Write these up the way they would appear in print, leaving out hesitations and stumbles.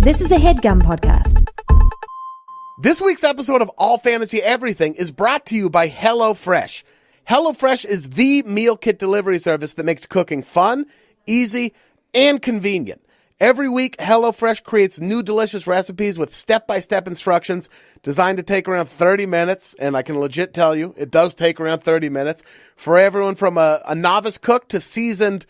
This is a HeadGum podcast. This week's episode of All Fantasy Everything is brought to you by HelloFresh. HelloFresh is the meal kit delivery service that makes cooking fun, easy, and convenient. Every week, HelloFresh creates new delicious recipes with step-by-step instructions designed to take around 30 minutes, and I can legit tell you, it does take around 30 minutes, for everyone from a novice cook to seasoned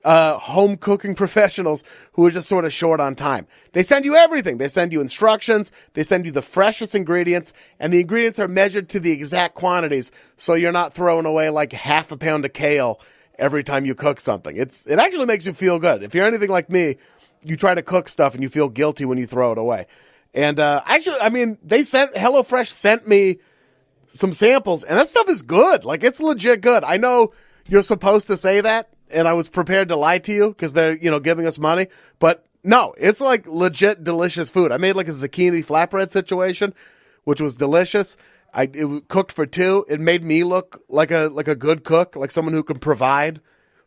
home cooking professionals who are just sort of short on time. They send you everything. They send you instructions. They send you the freshest ingredients, and the ingredients are measured to the exact quantities, so you're not throwing away like half a pound of kale every time you cook something. It actually makes you feel good. If you're anything like me, you try to cook stuff and you feel guilty when you throw it away. And HelloFresh sent me some samples, and that stuff is good. Like, it's legit good. I know you're supposed to say that, and I was prepared to lie to you because they're, giving us money. But no, it's like legit delicious food. I made like a zucchini flatbread situation, which was delicious. It cooked for two. It made me look like a good cook, like someone who can provide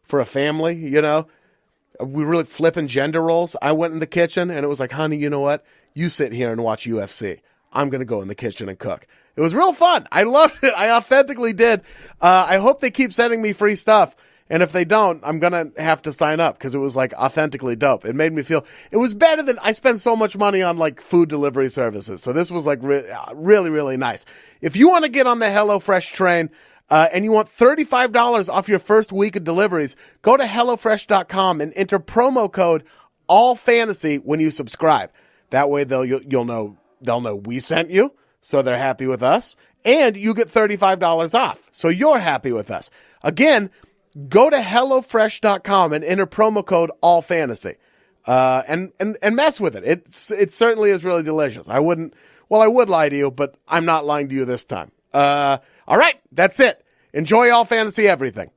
for a family, We were really flipping gender roles. I went in the kitchen and it was like, honey, you know what? You sit here and watch UFC. I'm going to go in the kitchen and cook. It was real fun. I loved it. I authentically did. I hope they keep sending me free stuff. And if they don't, I'm going to have to sign up because it was like authentically dope. It made me feel it was better than I spend so much money on like food delivery services. So this was like really, really nice. If you want to get on the HelloFresh train and you want $35 off your first week of deliveries, go to HelloFresh.com and enter promo code ALLFANTASY when you subscribe. That way they'll know we sent you, so they're happy with us, and you get $35 off, so you're happy with us. Again, go to HelloFresh.com and enter promo code ALLFANTASY, and mess with it. It certainly is really delicious. I would lie to you, but I'm not lying to you this time. All right, that's it. Enjoy All Fantasy Everything.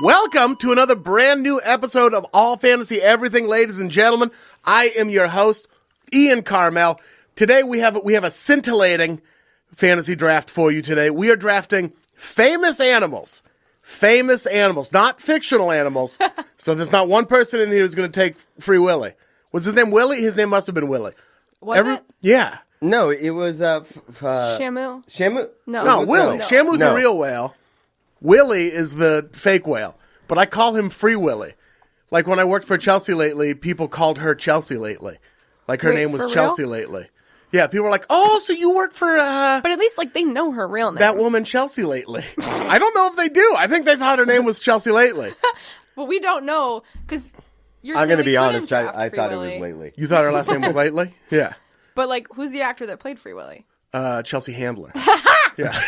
Welcome to another brand new episode of All Fantasy Everything, ladies and gentlemen. I am your host, Ian Karmel. Today we have a scintillating fantasy draft for you today. We are drafting famous animals, not fictional animals. So there's not one person in here who's going to take Free Willy. Was his name Willie? His name must have been Willie. Was it? Yeah. No, it was Shamu? Shamu? No, Willie. No. Shamu's a real whale. Willie is the fake whale. But I call him Free Willy. Like when I worked for Chelsea lately, people called her Chelsea lately. Like her name was Chelsea lately. Yeah, people were like, oh, so you work for... But at least like they know her real name. That woman Chelsea lately. I don't know if they do. I think they thought her name was Chelsea lately. Well, we don't know because you're I'm going to be honest, I thought it was lately. You thought her last name was lately? Yeah. But like, who's the actor that played Free Willy? Chelsea Handler. Yeah.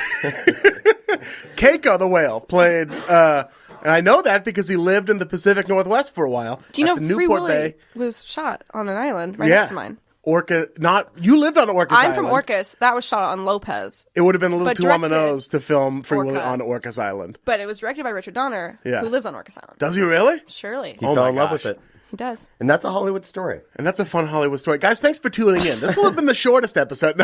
Keiko the whale played... and I know that because he lived in the Pacific Northwest for a while. Do you know Free Newport Willy Bay. was shot on an island right next to mine? You lived on Orcas Island. I'm from Orcas. That was shot on Lopez. It would have been a little But too on the nose to film Free Willy Orcas. on Orcas Island. But it was directed by Richard Donner, who lives on Orcas Island. Does he really? Surely. He fell in love with it. He does. And that's a Hollywood story. And that's a fun Hollywood story. Guys, thanks for tuning in. This will have been the shortest episode.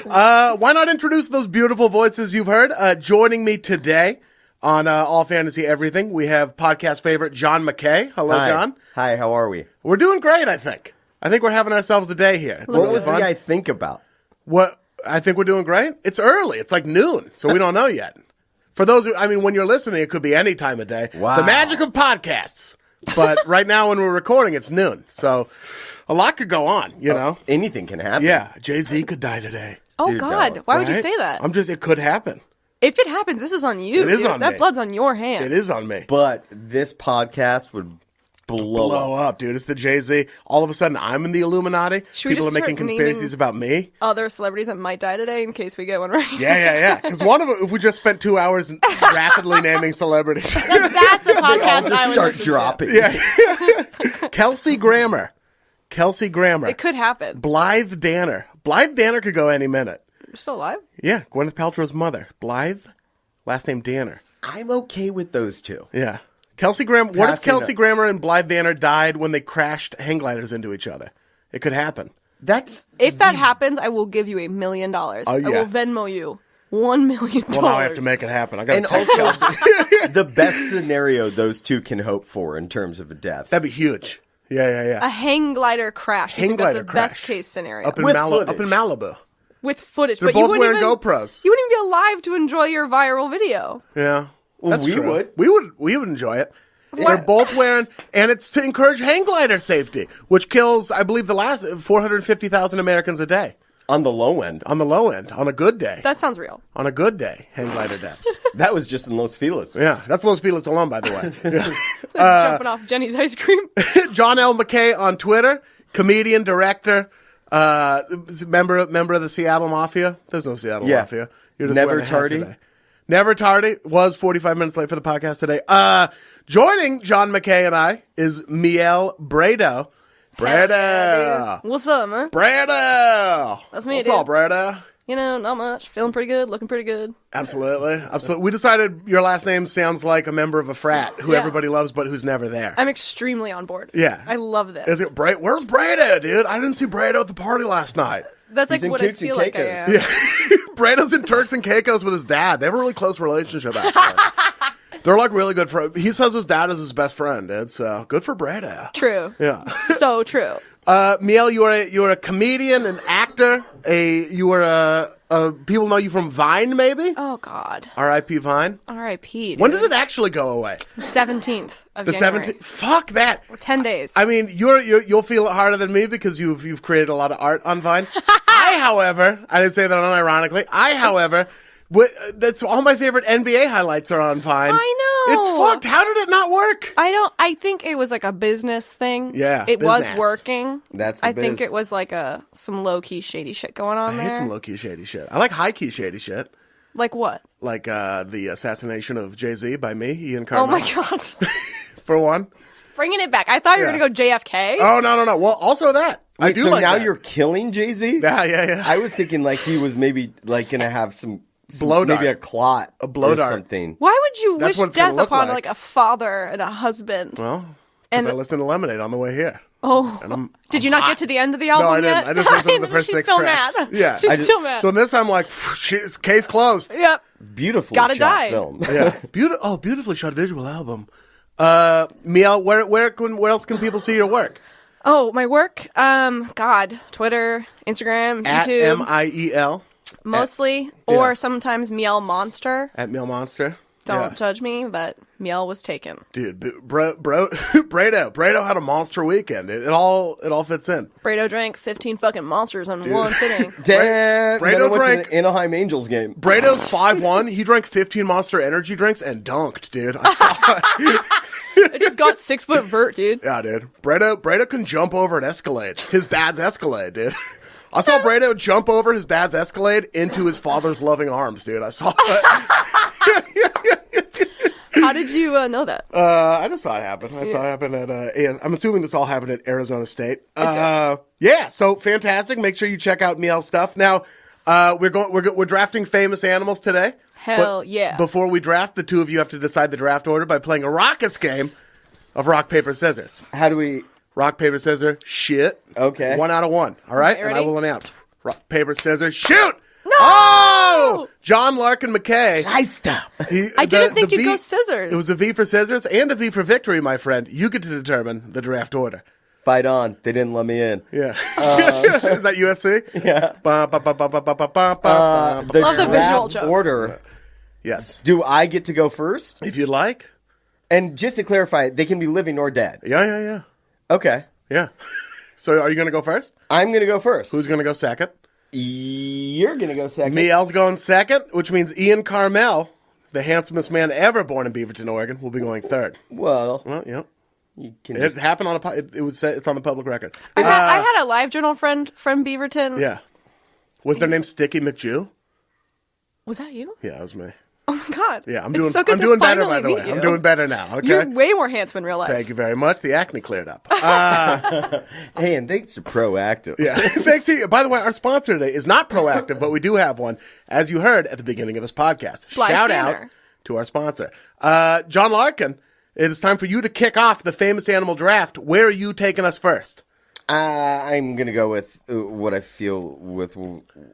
Why not introduce those beautiful voices you've heard? Joining me today on All Fantasy Everything, we have podcast favorite John McKay. Hello, Hi. John. Hi, how are we? We're doing great, I think. I think we're having ourselves a day here. It's What really was fun. the I think about? What I think we're doing great. It's early. It's like noon, so we don't know yet. For those who, when you're listening, it could be any time of day. Wow. The magic of podcasts. But right now when we're recording, it's noon. So a lot could go on, you know? Anything can happen. Yeah. Jay-Z could die today. Oh, Dude, God. don't. Why would you Right? say that? It could happen. If it happens, this is on you. It is dude. on That me. blood's on your hands. It is on me. But this podcast would blow up, dude. It's the Jay-Z. All of a sudden, I'm in the Illuminati. Should we People are just making start conspiracies about me. Other celebrities that might die today in case we get one right. Yeah. Because one of them, if we just spent 2 hours rapidly naming celebrities. That's a podcast I would Start listen dropping. Yeah. Kelsey Grammer. It could happen. Blythe Danner. Blythe Danner could go any minute. You're still alive? Yeah, Gwyneth Paltrow's mother. Blythe, last name Danner. I'm okay with those two. Yeah. Kelsey Grammer. What if Passing Kelsey up. Grammer and Blythe Vanner died when they crashed hang gliders into each other? It could happen. If that happens, I will give you $1 million. Oh, yeah. I will Venmo you $1 million. Well, now I have to make it happen. I got to And text also, Kelsey. the best scenario those two can hope for in terms of a death. That'd be huge. Yeah. A hang glider crash. I Hang think that's glider the crash. best case scenario. Up in With Malibu. With footage. They're but you both wouldn't wearing even, GoPros. You wouldn't even be alive to enjoy your viral video. Yeah. Well, That's we true. would. We would enjoy it. What? They're both wearing, and it's to encourage hang glider safety, which kills, I believe, the last 450,000 Americans a day. On the low end. On the low end, on a good day. That sounds real. On a good day, hang glider deaths. That was just in Los Feliz. Yeah, that's Los Feliz alone, by the way. Yeah. Jumping off Jenny's ice cream. John L. McKay on Twitter, comedian, director, member of the Seattle Mafia. There's no Seattle Mafia. You're just Never wearing a hat tardy. today. Never tardy. Was 45 minutes late for the podcast today. Joining John McKay and I is Miel Bredouw. Yeah, dude. What's up, man? Bredouw. That's me, What's dude. up, Bredouw? You know, not much. Feeling pretty good. Looking pretty good. Absolutely. We decided your last name sounds like a member of a frat who Yeah. everybody loves but who's never there. I'm extremely on board. Yeah. I love this. Is it Where's Bredouw, dude? I didn't see Bredouw at the party last night. That's He's like in what I Coots and feel like I Caicos. am. Yeah. Bredouw's in Turks and Caicos with his dad. They have a really close relationship, actually. They're like really good friends. He says his dad is his best friend, dude. So good for Bredouw. True. Yeah. So true. Miel, you're a comedian, an actor. People know you from Vine, maybe. Oh, God. R.I.P. Vine. R.I.P. When does it actually go away? The 17th of The January. 17th. Fuck that. 10 days. I mean, you'll feel it harder than me because you've created a lot of art on Vine. I didn't say that unironically. That's all my favorite NBA highlights are on Vine. I know. It's fucked. How did it not work? I think it was like a business thing. Yeah, It was business. working. That's the I think biz. it was like some low-key shady shit going on I hate there. some low-key shady shit. I like high-key shady shit. Like what? Like the assassination of Jay-Z by me, Ian Karmel. Oh, my God. For one. Bringing it back. I thought you were Yeah. going to go JFK. Oh, no. Well, also that. I Wait, do so like now that. you're killing Jay-Z? Yeah. I was thinking like he was maybe like going to have some Blow maybe dart. a clot blow or dart. something. Why would you That's what wish it's gonna death look upon like. like a father and a husband? Well, because And- I listened to Lemonade on the way here. Oh, did you not get to the end of the album No, I didn't. yet? I just listened to the first She's 6 still tracks. mad. Yeah. She's still mad. So in this, I'm like, it's case closed. Yep. Beautifully Gotta shot die. film. Yeah. Beautifully shot visual album. Miel, where else can people see your work? Oh, my work? God. Twitter, Instagram, At YouTube. Miel. Mostly. yeah. Or sometimes Miel Monster. At Miel Monster. Don't Yeah. judge me, but Miel was taken. Dude, Bredouw had a monster weekend. It all fits in. Bredouw drank 15 fucking monsters in one sitting. Damn. Bredouw Then I went to drank- the Anaheim Angels game. Bredouw's 5'1". He drank 15 Monster energy drinks and dunked, dude. I saw I just got 6 foot vert, dude. Yeah, dude. Bredouw can jump over an Escalade. His dad's Escalade, dude. I saw Bredouw jump over his dad's Escalade into his father's loving arms, dude. I saw it. How did you know that? I just saw it happen. I saw it happen at I'm assuming this all happened at Arizona State. Yeah, so fantastic. Make sure you check out Miel's stuff. Now, we're drafting famous animals today. Hell But yeah. Before we draft, the two of you have to decide the draft order by playing a raucous game of rock, paper, scissors. How do we... Rock, paper, scissors, shit. Okay. 1 out of 1. All right? Okay, And I ready? will announce. Rock, paper, scissors, shoot! No! Oh! John Larkin McKay. Sliced up. I didn't think you'd go scissors. It was a V for scissors and a V for victory, my friend. You get to determine the draft order. Fight on. They didn't let me in. Yeah. Is that USC? Yeah. Ba, ba, ba, ba, ba, ba, ba, ba, ba. The Love the draft visual jokes. order. Yes. Do I get to go first? If you'd like. And just to clarify, they can be living or dead. Yeah. Okay. Yeah. So are you going to go first? I'm going to go first. Who's going to go second? You're going to go second. Miel's going second, which means Ian Karmel, the handsomest man ever born in Beaverton, Oregon, will be going third. Well, Well, yeah. you can It just... happened on it's on the public record. I had a live journal friend from Beaverton. Yeah. Was their name Sticky McJew? Was that you? Yeah, that was me. Oh my God. Yeah, I'm It's so I'm good to doing better, finally by the way. meet you. I'm doing better now, okay? You're way more handsome in real life. Thank you very much. The acne cleared up. Hey, and thanks to Proactive. Yeah. Thanks to you. By the way, our sponsor today is not Proactive, but we do have one, as you heard at the beginning of this podcast. Blythe Shout Danner. out to our sponsor. John Larkin, it is time for you to kick off the famous animal draft. Where are you taking us first? I'm going to go with what I feel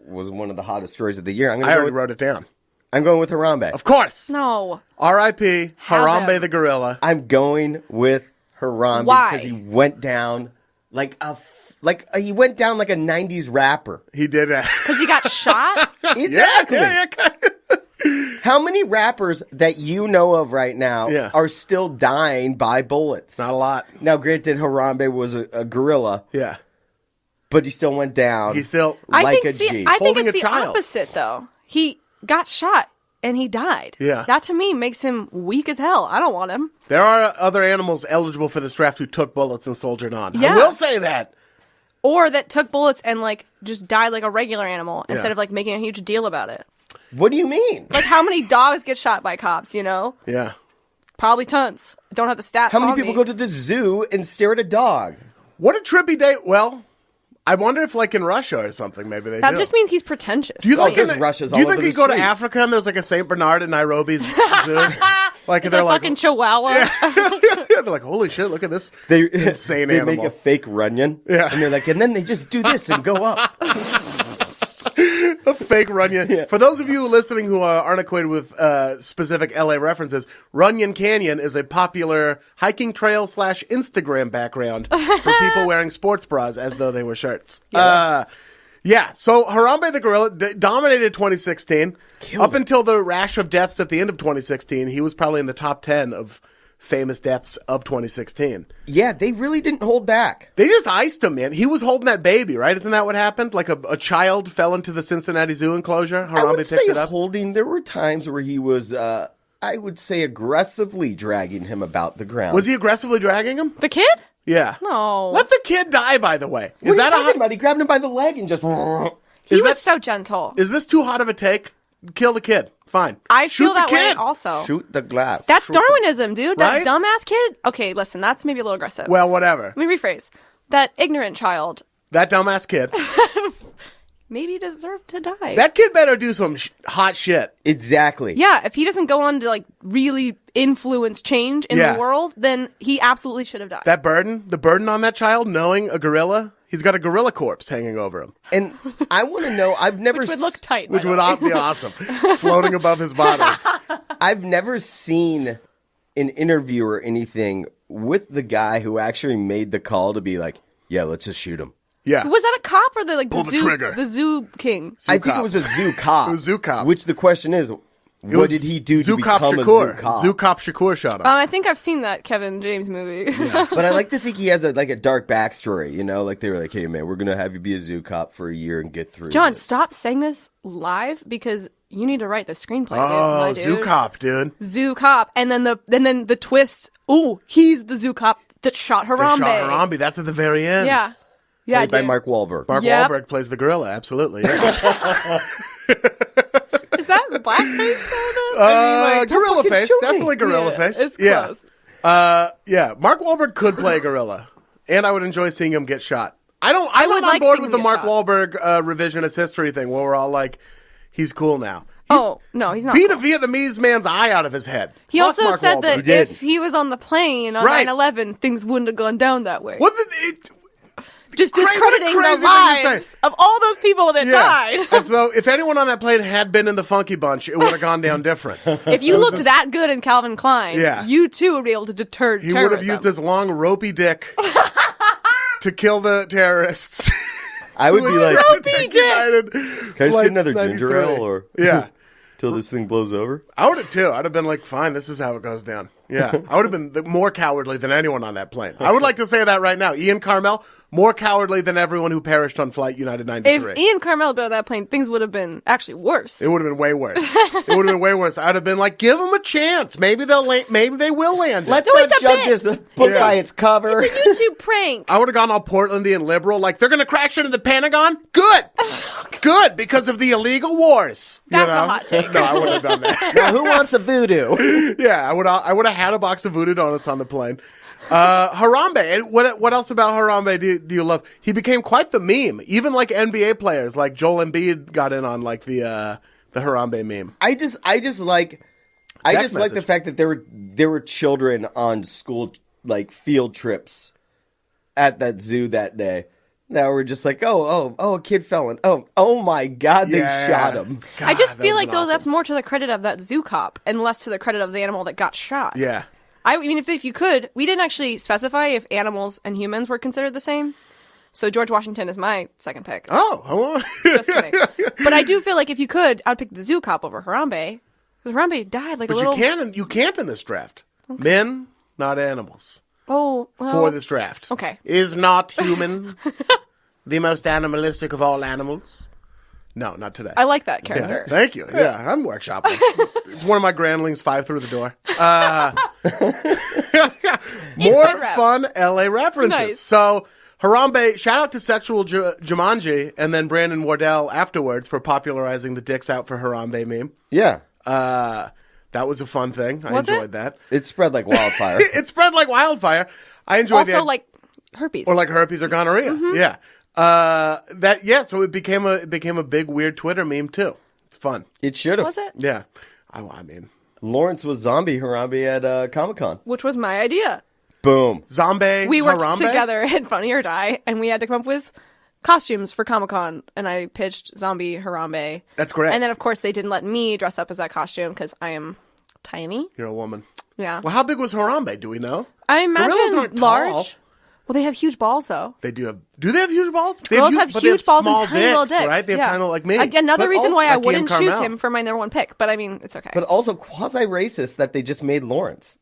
was one of the hottest stories of the year. I already wrote it down. I'm going with Harambe. Of course. No. R.I.P. Have Harambe him. the gorilla. I'm going with Harambe Why? because he went down like he went down like a 90s rapper. He did that. Because he got shot? Exactly. Yeah. How many rappers that you know of right now Yeah. are still dying by bullets? Not a lot. Now, granted, Harambe was a gorilla, Yeah. but he still went down. He's still like I a think G. Holding it's a the child. opposite, though. He got shot and he died. Yeah. That to me makes him weak as hell. I don't want him. There are other animals eligible for this draft who took bullets and soldiered on. I Yeah. will say that. Or that took bullets and like just died like a regular animal instead Yeah. of like making a huge deal about it. What do you mean? Like how many dogs get shot by cops, you know? Yeah. Probably tons. Don't have the stats. How many on people me. go to the zoo and stare at a dog? What a trippy day. Well, I wonder if like in Russia or something, maybe they That do. just means he's pretentious. Do you think there's in- Russia's Do you all think over you the go to street. Africa and there's like a Saint Bernard in Nairobi's zoo? Like It's they're a like, fucking chihuahua. yeah, they're like, holy shit, look at this insane they animal. make a fake Runyon. Yeah. And they're like, and then they just do this and go up. A fake Runyon. Yeah. For those of you listening who aren't acquainted with specific LA references, Runyon Canyon is a popular hiking trail / Instagram background for people wearing sports bras as though they were shirts. Yeah, so Harambe the gorilla dominated 2016. Up until the rash of deaths at the end of 2016, he was probably in the top 10 of famous deaths of 2016. Yeah, they really didn't hold back. They just iced him, man. He was holding that baby, right? Isn't that what happened? Like a child fell into the Cincinnati Zoo enclosure. I Harambe would picked say it up. holding, there were times where he was, I would say, aggressively dragging him about the ground. Was he aggressively dragging him? The kid? Yeah. No. Let the kid die, by the way. What Is are you that talking about? He grabbed him by the leg and just... He is was that- so gentle. Is this too hot of a take? Kill the kid. Fine. I Shoot feel the that way kid. also. Shoot the glass. That's Darwinism, dude. Right? That dumbass kid. Okay, listen, that's maybe a little aggressive. Well, whatever. Let me rephrase. That ignorant child That dumbass kid. maybe deserved to die. That kid better do some hot shit. Exactly. Yeah, if he doesn't go on to like really influence change in Yeah. the world, then he absolutely should have died. That burden, the burden on that child, knowing a gorilla, he's got a gorilla corpse hanging over him, And I want to know, I've never... Which would look tight. which by the would way. be awesome, floating above his body. I've never seen an interview or anything with the guy who actually made the call to be like, yeah, let's just shoot him. Yeah. Was that a cop or the Pull the zoo? trigger. The zoo king. Zoo I think cop. it was a zoo cop. It was zoo cop. Which the question is, It what was did he do Zoo to Cop become Shakur. a zoo cop? Zoo Cop Shakur shot him. I think I've seen that Kevin James movie. But I like to think he has a dark backstory, you know? Like they were like, hey man, we're going to have you be a zoo cop for a year and get through John, this. stop saying this live because you need to write the screenplay. Oh, my dude. Zoo Cop, dude. Zoo cop, and then the twist. Ooh, he's the zoo cop that shot They Harambe. shot Harambe. That's at the very end. Yeah, yeah. Played by dude. Mark Wahlberg. Mark Yep. Wahlberg plays the gorilla. Absolutely. Yeah. Is that blackface though? Gorilla fucking face. shoot me. Definitely gorilla Yeah, face. it's yeah. close. Yeah. Mark Wahlberg could play a gorilla, and I would enjoy seeing him get shot. I'm would not on like board seeing with him the get Mark shot. Wahlberg revisionist history thing, where we're all like, he's cool now. Oh no, he's not. Beat cool. a Vietnamese man's eye out of his head. He Fuck also Mark said Wahlberg. that He did. if he was on the plane on Right. 9/11, things wouldn't have gone down that way. What Just What a discrediting crazy the thing to say. lives of all those people that died. As though if anyone on that plane had been in the Funky Bunch, it would have gone down different. If you looked that good in Calvin Klein, Yeah. you too would be able to deter He terrorism. would have used his long ropey dick to kill the terrorists. I would be like, Ropey Tech dick. United can I just Flight get another ginger 93. ale or Yeah. till this thing blows over? I would have too. I'd have been like, fine, this is how it goes down. Yeah. I would have been more cowardly than anyone on that plane. I would like to say that right now. Ian Karmel, more cowardly than everyone who perished on Flight United 93. If Ian Karmel had been on that plane, things would have been actually worse. It would have been way worse. It would have been way worse. I'd have been like, give them a chance. Maybe maybe they will land it. Let's No, not it's a judge bit. this book Yeah. by its cover. It's a YouTube prank. I would have gone all Portlandian liberal, like, they're going to crash into the Pentagon? Good. Good, because of the illegal wars. You That's a know? hot take. No, I wouldn't have done that. Now, who wants a voodoo? Yeah, I would have had a box of Voodoo Donuts on the plane. Harambe, what else about Harambe do you love? He became quite the meme. Even like NBA players, like Joel Embiid got in on like the Harambe meme. I just like I text just like the message. fact that there were children on school field trips at that zoo that day. That were just like, a kid fell in. Oh my God, they shot him. God, I just that feel would've like been that's awesome. more to the credit of that zoo cop and less to the credit of the animal that got shot. Yeah. I mean, if you could, we didn't actually specify if animals and humans were considered the same. So George Washington is my second pick. Oh, Just kidding. But I do feel like if you could, I'd pick the zoo cop over Harambe. Because Harambe died like but a little... you can't in this draft. Men, not animals. Oh, well... For this draft. Okay. Is not human the most animalistic of all animals? No, not today. I like that Yeah, character. thank you. Yeah, I'm workshopping. It's one of my grandlings 5 through the door. More Inside rep. fun LA references. Nice. So Harambe, shout out to Sexual Jumanji and then Brandon Wardell afterwards for popularizing the dicks out for Harambe meme. Yeah. That was a fun thing. I Was it? enjoyed that. It spread like wildfire. It spread like wildfire. I enjoyed Also, that. like, herpes. Or like herpes or gonorrhea. Mm-hmm. Yeah. So it became a big weird Twitter meme too. It's fun. It should have. Was it? Yeah. I mean, Lawrence was zombie Harambe at Comic-Con. Which was my idea. Boom. zombie. We worked Harambe? together at Funny or Die, and we had to come up with costumes for Comic-Con, and I pitched zombie Harambe. That's great. And then, of course, they didn't let me dress up as that costume because I am tiny. You're a woman. Yeah. Well, how big was Harambe? Do we know? I Gorillas imagine aren't large. tall. Well, they have huge balls, though. They do have. Do they have huge balls? They Girls have but they huge balls and small tiny little dicks. right? They have yeah. tiny little, like me. Another But reason why I also- like wouldn't Ian choose Karmel. him for my number one pick, but I mean, it's okay. But also quasi-racist that they just made Lawrence.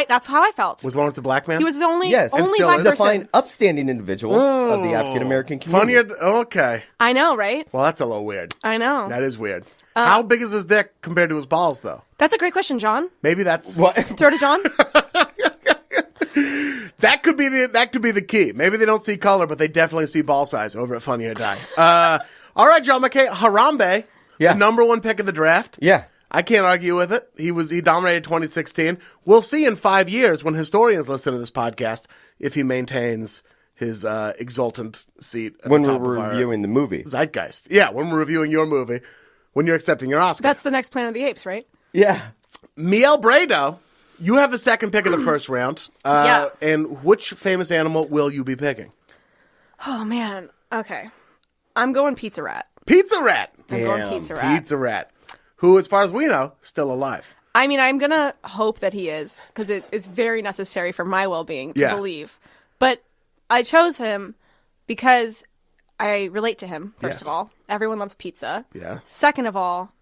That's how I felt. Was Lawrence a black man? He was the only Yes. only still black is. He's a person. fine, upstanding individual of the African-American community. funnier. Okay. I know, right? Well, that's a little weird. I know. That is weird. How big is his dick compared to his balls, though? That's a great question, John. Maybe that's Throw to John. that could be the key. Maybe they don't see color, but they definitely see ball size over at Funny or Die. All right, John McKay, Harambe, Yeah. the number one pick of the draft. Yeah. I can't argue with it. He dominated 2016. We'll see in 5 years when historians listen to this podcast if he maintains his exultant seat at When the we're top of our reviewing the movie. zeitgeist. Yeah, when we're reviewing your movie, when you're accepting your Oscar. That's the next Planet of the Apes, right? Yeah. Miel Bredouw, you have the second pick of the first round. Yeah. And which famous animal will you be picking? Oh man. Okay. I'm going Pizza Rat. Pizza Rat. I'm going Damn. Pizza Rat. Pizza Rat. Who, as far as we know, still alive. I mean, I'm gonna hope that he is because it is very necessary for my well-being to Yeah. believe. But I chose him because I relate to him. First Yes. of all, everyone loves pizza. Yeah. Second of all,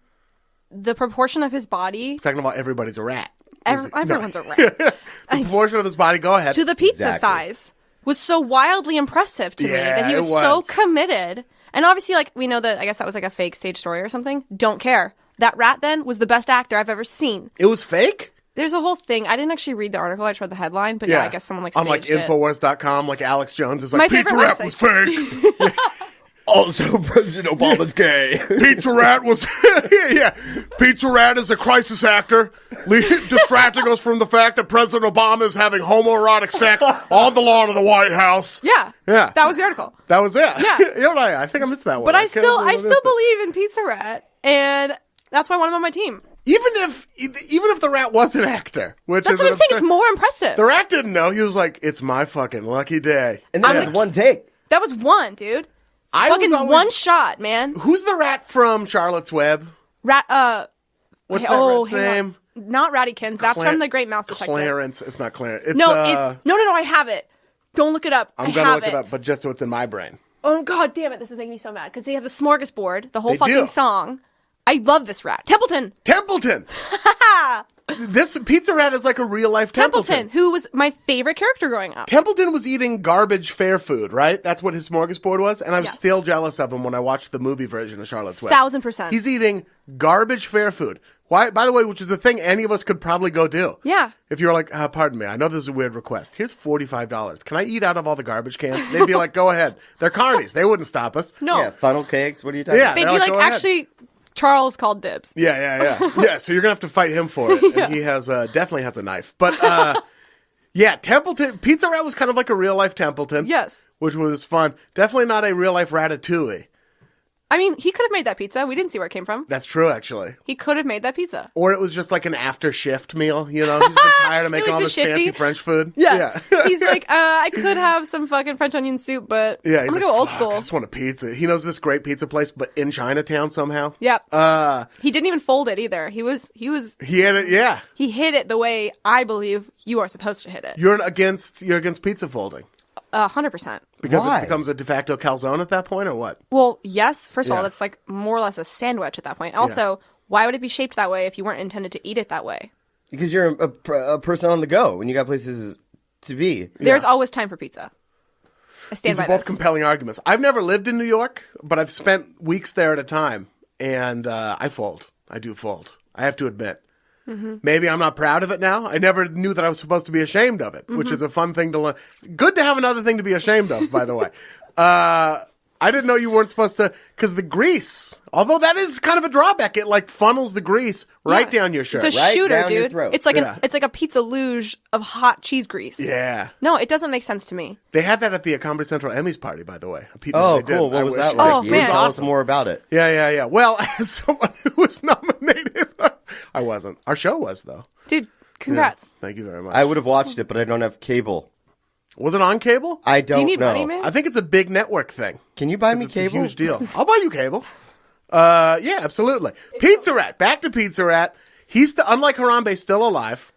the proportion of his body. Second of all, everybody's a rat. Everyone's a rat. The proportion of his body, go ahead. To the pizza Exactly. size was so wildly impressive to me Yeah, that he it was so was. committed. And obviously, like, we know that, I guess that was like a fake stage story or something. Don't care. That rat then was the best actor I've ever seen. It was fake? There's a whole thing. I didn't actually read the article. I just read the headline. But yeah, I guess someone like on staged like it. Infowars.com, like Alex Jones is My like, Pizza favorite Rat website. was fake. Also, President Obama's gay. Pizza Rat was, yeah. Pizza Rat is a crisis actor, distracting us from the fact that President Obama is having homoerotic sex on the lawn of the White House. Yeah. Yeah. That was the article. That was it. Yeah. You know what, I think I missed that one. But I can't still believe missed it. believe in Pizza Rat. And that's why I want him on my team. Even if the rat was an actor, which That's is what I'm an saying. It's absurd- more impressive. The rat didn't know. He was like, "It's my fucking lucky day." And that was one take. That was one, dude. I Fucking was always- one shot, man. Who's the rat from Charlotte's Web? Rat, What's that oh, rat's hang on. name? Not Rattykins. That's from The Great Mouse Detective. Clarence. It's not Clarence. It's, No, no, I have it. Don't look it up. I'm I gonna have look it up, but just so it's in my brain. Oh god damn it, this is making me so mad. Because they have the smorgasbord, the whole They fucking do. song. I love this rat. Templeton! Templeton. This Pizza Rat is like a real life Templeton, who was my favorite character growing up. Templeton was eating garbage fair food, right? That's what his smorgasbord was. And I'm Yes. still jealous of him when I watched the movie version of Charlotte's Web. 1000%. He's eating garbage fair food. Why? By the way, which is a thing any of us could probably go do. Yeah. If you're like, pardon me, I know this is a weird request. Here's $45. Can I eat out of all the garbage cans? They'd be like, go ahead. They're carnies. They wouldn't stop us. No. Yeah, funnel cakes. What are you talking Yeah. about? They'd They're be like, like, "Go ahead." actually, Charles called dibs. Yeah. Yeah, so you're going to have to fight him for it. And he has definitely has a knife. But, yeah, Templeton, Pizza Rat was kind of like a real life Templeton. Yes. Which was fun. Definitely not a real life Ratatouille. I mean, he could have made that pizza. We didn't see where it came from. That's true, actually. He could have made that pizza. Or it was just like an after shift meal. You know, he's been tired of making all this fancy French food. Yeah. He's like, I could have some fucking French onion soup, but yeah, I'm he's gonna like, go old "Fuck, school. I just want a pizza." He knows this great pizza place, but in Chinatown somehow. Yep. He didn't even fold it either. He had it. Yeah. He hit it the way I believe you are supposed to hit it. You're against pizza folding 100%. because Why? it becomes a de facto calzone at that point, or what? Well, yes. First of all, Yeah. that's like more or less a sandwich at that point. Also, why would it be shaped that way if you weren't intended to eat it that way? Because you're a person on the go and you got places to be. There's always time for pizza. I stand These are by both this. compelling arguments. I've never lived in New York, but I've spent weeks there at a time, and I fold. I do fold. I have to admit. Mm-hmm. Maybe I'm not proud of it now. I never knew that I was supposed to be ashamed of it, which is a fun thing to learn. Good to have another thing to be ashamed of, by the way. I didn't know you weren't supposed to, because the grease, although that is kind of a drawback, it like funnels the grease right down your shirt. It's a Right shooter, down your dude. throat. It's like Yeah. it's like a pizza luge of hot cheese grease. Yeah. No, it doesn't make sense to me. They had that at the Comedy Central Emmys party, by the way. Oh, They did. cool. What I was wish- that like? Oh, You man. tell us more about it. Yeah. Well, as someone who was nominated, I wasn't. Our show was, though. Dude, congrats. Thank you very much. I would have watched it, but I don't have cable. Was it on cable? I don't Do you need know. money, man? I think it's a big network thing. Can you buy me It's cable? a huge deal. I'll buy you cable. Yeah, absolutely. Pizza Rat. Back to Pizza Rat. He's unlike Harambe, still alive.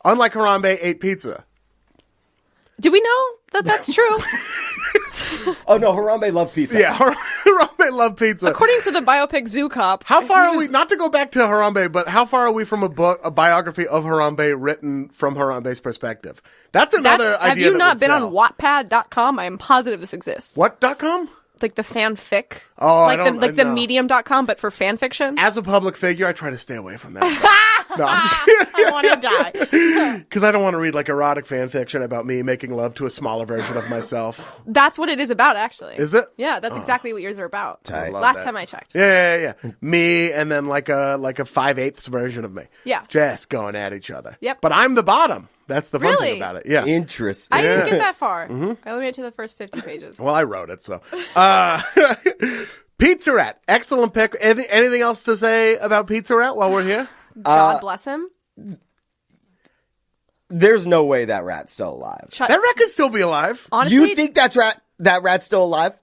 Unlike Harambe, ate pizza. Do we know that that's true? Oh, no. Harambe loved pizza. Yeah, Harambe loved pizza. According to the biopic Zoo Cop. How far he are we? was- Not to go back to Harambe, but how far are we from a biography of Harambe written from Harambe's perspective? That's another idea. Have you that not would been sell. on Wattpad.com? I am positive this exists. What.com? Like the fanfic. Oh, like I don't- the no. medium.com, but for fan fiction. As a public figure, I try to stay away from that. No, I want to die. because I don't want to read like erotic fan fiction about me making love to a smaller version of myself. That's what it is about, actually. Is it? Yeah, that's exactly what yours are about. Tight. Love Last that. time I checked. Yeah. Me and then like a 5/8 version of me. Yeah. Just going at each other. Yep. But I'm the bottom. That's the fun Really? thing about it. Yeah. Interesting. I didn't get that far. Mm-hmm. I only made it to the first 50 pages. Well, I wrote it, so. Pizza Rat. Excellent pick. Anything else to say about Pizza Rat while we're here? God bless him. There's no way that rat's still alive. Shut- That rat could still be alive. Honestly, You think that rat's still alive?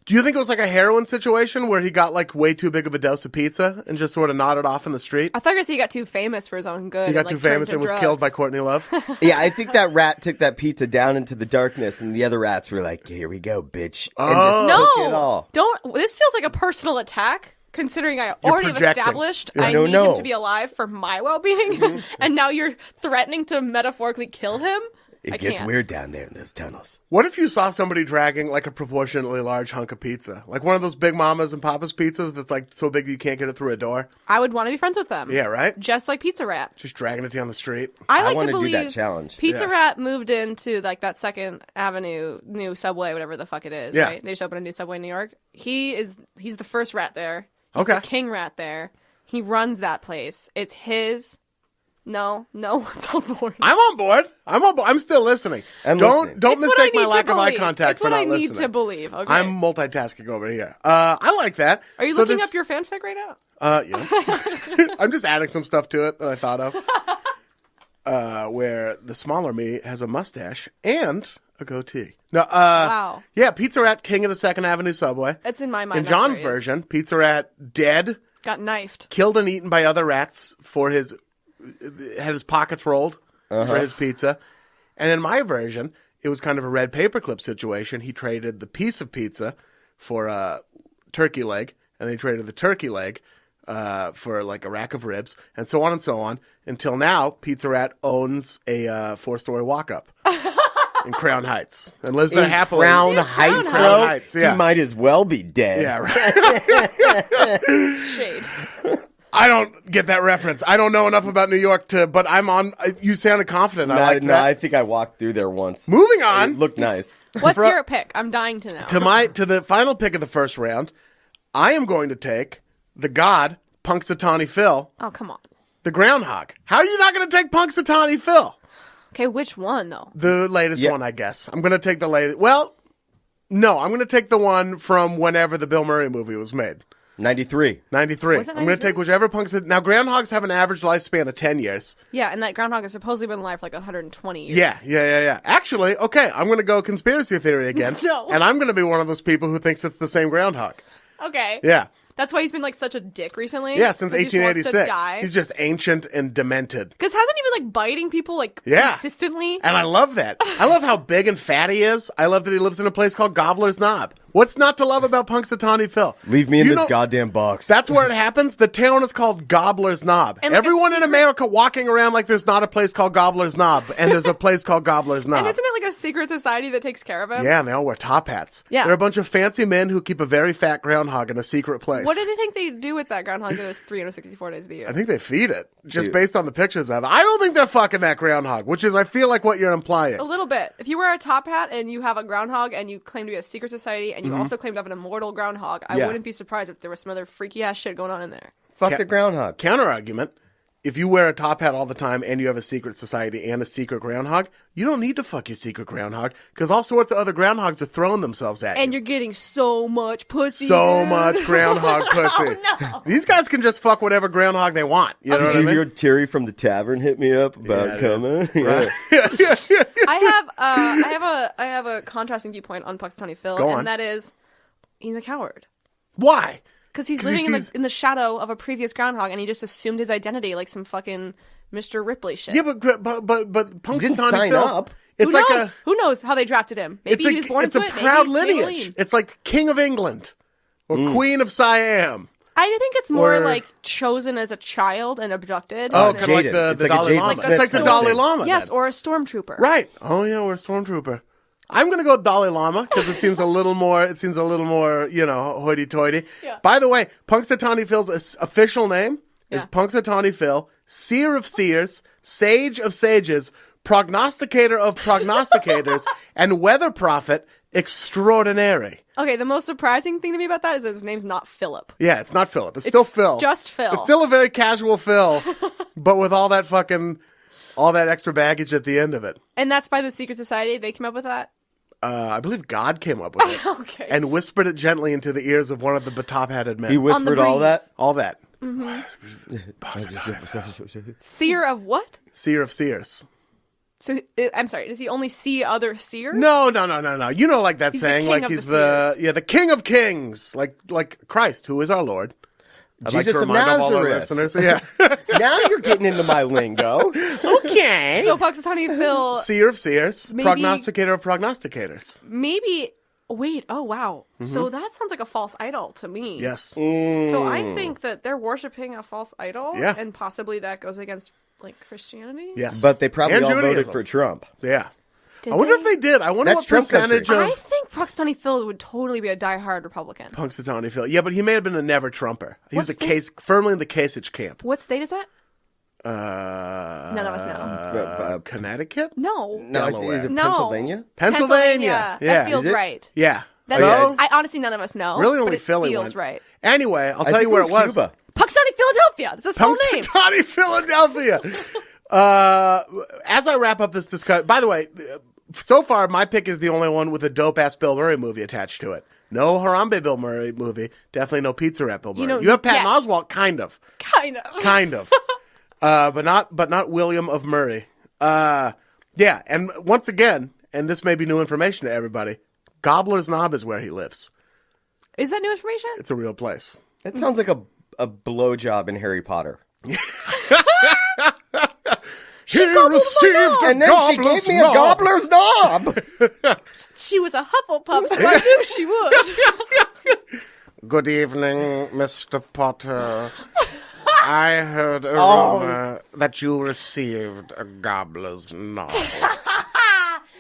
Do you think it was like a heroin situation where he got like way too big of a dose of pizza and just sort of nodded off in the street? I thought you were gonna say he got too famous for his own good. He got and, too like, turned famous to and was drugs. killed by Courtney Love. Yeah, I think that rat took that pizza down into the darkness, and the other rats were like, "Here we go, bitch!" And Oh. just took it No, all. don't. This feels like a personal attack. Considering I already have projecting. established Yeah. I No, need no. him to be alive for my well-being, and now you're threatening to metaphorically kill him. It I gets can't. weird down there in those tunnels. What if you saw somebody dragging like a proportionately large hunk of pizza? Like one of those big mamas and papas pizzas that's like so big you can't get it through a door? I would want to be friends with them. Yeah, right? Just like Pizza Rat. Just dragging it down the street. I like wanna to do believe that challenge. Pizza Yeah. Rat moved into like that Second Avenue new subway, whatever the fuck it is. Yeah. Right? They just opened a new subway in New York. He's the first rat there. He's Okay. the king rat there. He runs that place. It's his. No, it's on board. I'm on board. I'm still listening. I'm don't listening. don't It's what mistake I my need lack to of eye believe. contact It's for what not I listening. need to believe. Okay. I'm multitasking over here. I like that. Are you So looking this- up your fanfic right now? Yeah. I'm just adding some stuff to it that I thought of. Where the smaller me has a mustache and a goatee. No, Wow. Yeah, Pizza Rat, king of the Second Avenue subway. That's in my mind. In that's John's where he is. version, Pizza Rat dead, Got knifed. killed and eaten by other rats for had his pockets rolled for his pizza. And in my version, it was kind of a red paperclip situation. He traded the piece of pizza for a turkey leg, and they traded the turkey leg for like a rack of ribs, and so on, until now, Pizza Rat owns a 4-story walk-up in Crown Heights and lives there In happily. Crown Yeah, Heights, Crown though, Heights, yeah. he might as well be dead. Yeah, right. Shade. I don't get that reference. I don't know enough about New York but I'm on. You sounded confident. I like No, that. I think I walked through there once. Moving It on looked nice. What's your pick? I'm dying to know. to the final pick of the first round, I am going to take the god Punxsutawney Phil, Oh, come on. the groundhog. How are you not going to take Punxsutawney Phil? Okay, which one though? The latest Yeah. one, I guess. I'm going to take the latest. Well, no, I'm going to take the one from whenever the Bill Murray movie was made. 93. 93. Was it I'm going to 93? take whichever Punxsutawney. Now, groundhogs have an average lifespan of 10 years. Yeah, and that groundhog has supposedly been alive for like 120 years. Yeah. Actually, okay, I'm going to go conspiracy theory again. No. And I'm going to be one of those people who thinks it's the same groundhog. Okay. Yeah. That's why he's been like such a dick recently. Yeah, since 'Cause he just wants to 1886. die. He's just ancient and demented. Because hasn't he been like biting people like Yeah. consistently? And I love that. I love how big and fat he is. I love that he lives in a place called Gobbler's Knob. What's not to love about Punxsutawney Phil? Leave me in You this know- goddamn box. That's where it happens. The town is called Gobbler's Knob. And, like, Everyone a in secret- America walking around like there's not a place called Gobbler's Knob, and there's a place called Gobbler's Knob. And isn't it like a secret society that takes care of him? Yeah, and they all wear top hats. Yeah. They're a bunch of fancy men who keep a very fat groundhog in a secret place. What do they think they do with that groundhog that was 364 days of the year? I think they feed it, just Dude. based on the pictures of it. I don't think they're fucking that groundhog, which is, I feel like, what you're implying. A little bit. If you wear a top hat and you have a groundhog and you claim to be a secret society and you also claim to have an immortal groundhog, I Yeah. wouldn't be surprised if there was some other freaky ass shit going on in there. Fuck the groundhog. Counter argument. If you wear a top hat all the time and you have a secret society and a secret groundhog, you don't need to fuck your secret groundhog because all sorts of other groundhogs are throwing themselves at And you. you're getting so much pussy. So dude. much groundhog pussy. No. These guys can just fuck whatever groundhog they want. You know what I Did mean? your Terry from the tavern hit me up about Yeah, coming? Right. Yeah. I have a contrasting viewpoint on Punxsutawney Phil, Go on. and that is he's a coward. Why? Because he's 'Cause he living sees- in the shadow of a previous groundhog, and he just assumed his identity like some fucking Mr. Ripley shit. Yeah, but Punxsutawney didn't sign Phil, up. It's Who like knows? a Who knows how they drafted him? Maybe he was born it's into a it. proud maybe lineage. Maybelline. It's like King of England or Queen of Siam. I think it's more Or- like chosen as a child and abducted. Oh, and kind of like Jaden. the It's like a Dalai Jaden Lama. Smith It's like the type Dalai thing. Lama. yes, then. or a stormtrooper. Right. Oh yeah, we're a stormtrooper. I'm gonna go Dalai Lama because it seems a little more. It seems a little more, hoity-toity. Yeah. By the way, Punxsutawney Phil's official name is Yeah. Punxsutawney Phil, seer of seers, sage of sages, prognosticator of prognosticators, and weather prophet extraordinary. Okay, the most surprising thing to me about that is that his name's not Philip. Yeah, it's not Philip. It's still Phil. just Phil. It's still a very casual Phil, but with all that extra baggage at the end of it. And that's by the secret society. They came up with that. I believe God came up with it. Okay. And whispered it gently into the ears of one of the top-hatted men. He whispered all that? All that. Seer of what? Seer of seers. So I'm sorry. Does he only see other seers? No. You know, like that He's the saying, king like of he's the seers. the King of Kings, like Christ, who is our Lord. I'd like Jesus to of remind all our Nazareth. listeners. Yeah. Now you're getting into my lingo. Okay. So Punxsutawney Phil, Seer of seers, Maybe- prognosticator of prognosticators. maybe. Wait. Oh wow. So that sounds like a false idol to me. Yes. So I think that they're worshiping a false idol. Yeah. And possibly that goes against like Christianity. Yes. But they probably And all voted Judaism. for Trump. Yeah. Did I wonder if they did. I wonder That's what Trump percentage country. I of think Punxsutawney Phil would totally be a diehard Republican. Punxsutawney Phil. Yeah, but he may have been a never Trumper. He was What's firmly in the Kasich camp. What state is that? None of us know. Connecticut? No. No, Delaware. is it No. Pennsylvania? Pennsylvania. Yeah. That feels Is it? right. Yeah. That So, I honestly none of us know. really but only it Philly feels went. right. Anyway, I'll I tell think you where it was. Cuba. Punxsutawney, Philadelphia. That's his full name. Punxsutawney, Philadelphia. As I wrap up this discussion, by the way, so far my pick is the only one with a dope-ass Bill Murray movie attached to it. No Harambe Bill Murray movie. Definitely no Pizza Rat Bill Murray. know, You have Patton yes. Oswalt, kind of. Kind of. Kind of. But not William of Murray. Yeah, and once again, and this may be new information to everybody, Gobbler's Knob is where he lives. Is that new information? It's a real place. That sounds like a blowjob in Harry Potter. He received And then she gave me a gobbler's knob. She was a Hufflepuff, so I knew she would. Good evening, Mr. Potter. I heard a rumor that you received a gobbler's knob.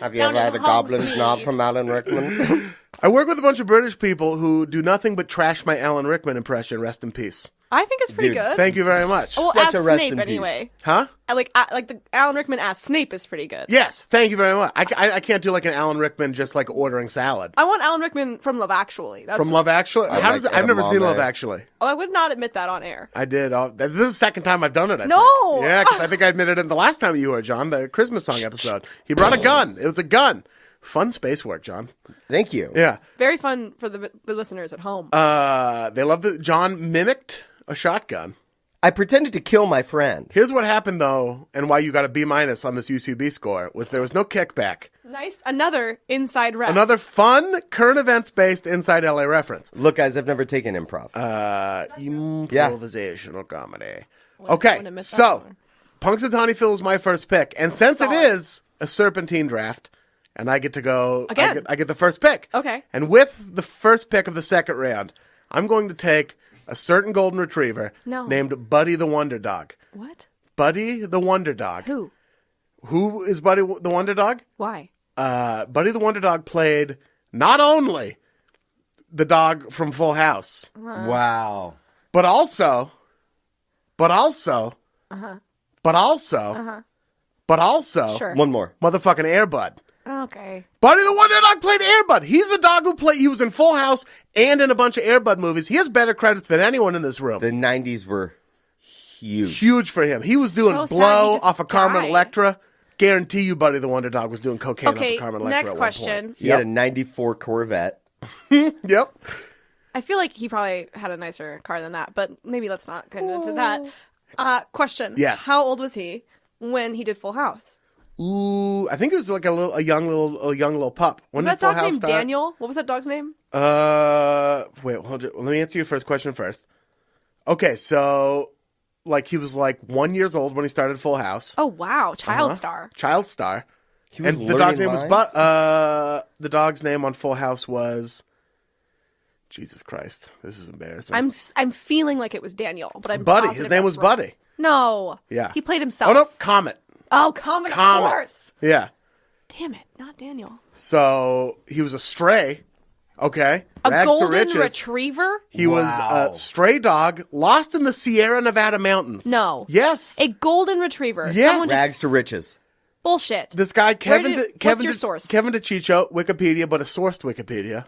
Have you ever had a gobbler's knob from Alan Rickman? I work with a bunch of British people who do nothing but trash my Alan Rickman impression. Rest in peace. I think it's pretty Dude, good. Thank you very much. Well, Such as a rest Snape in peace. anyway. Huh? I like the Alan Rickman as Snape is pretty good. Yes, thank you very much. I can't do like an Alan Rickman just like ordering salad. I want Alan Rickman from Love Actually. That's From Love Actually? How like does it, I've never seen edamame. Love Actually. Oh, I would not admit that on air. I did. This is the second time I've done it. I No! think. Yeah, because I think I admitted it the last time you were, John, the Christmas song episode. He brought a gun. It was a gun. Fun space work, John. Thank you. Yeah. Very fun for the listeners at home. They love that John mimicked a shotgun. I pretended to kill my friend. Here's what happened, though, and why you got a B- on this UCB score, was there was no kickback. Nice. Another inside rep. Another fun, current events-based Inside LA reference. Look, guys, I've never taken improv. Improvisational comedy. Wouldn't Okay, have missed that so one. Punxsutawney Phil is my first pick, and since it Solid. is a serpentine draft, and I get to go Again. I get the first pick. Okay. And with the first pick of the second round, I'm going to take a certain golden retriever named Buddy the Wonder Dog. What? Buddy the Wonder Dog. Who? Who is Buddy the Wonder Dog? Why? Buddy the Wonder Dog played not only the dog from Full House, Wow. but also, Sure. One more. motherfucking Air Bud. Okay. Buddy the Wonder Dog played Air Bud. He's the dog who he was in Full House and in a bunch of Air Bud movies. He has better credits than anyone in this room. The 90s were huge. Huge for him. He was doing So sad blow he just off of Carmen died. Electra. Guarantee you Buddy the Wonder Dog was doing cocaine off Okay, of Carmen Electra next at one question. point. He had a 94 Corvette. Yep. I feel like he probably had a nicer car than that, but maybe let's not get into that. Question. Yes. How old was he when he did Full House? Ooh, I think it was like a young little pup. When Was did that Full dog's House name start? Daniel? What was that dog's name? Wait, hold on. Let me answer your first question first. Okay, so like he was like 1 year old when he started Full House. Oh wow, child star. Child star. He was And the dog's learning name was lines? the dog's name on Full House was Jesus Christ. This is embarrassing. I'm feeling like it was Daniel, but I'm Buddy. positive His name that's was wrong. Buddy. No. Yeah. He played himself. Oh no, Comet. Oh, Comet, of Comet. course. Yeah. Damn it, not Daniel. So he was a stray. Okay. A Rags to golden riches. retriever? He was Wow. a stray dog lost in the Sierra Nevada mountains. No. Yes. A golden retriever. Yes. Someone just- Rags to riches. Bullshit. This guy, Kevin what's your source? Kevin DeCiccio, Wikipedia, but a sourced Wikipedia.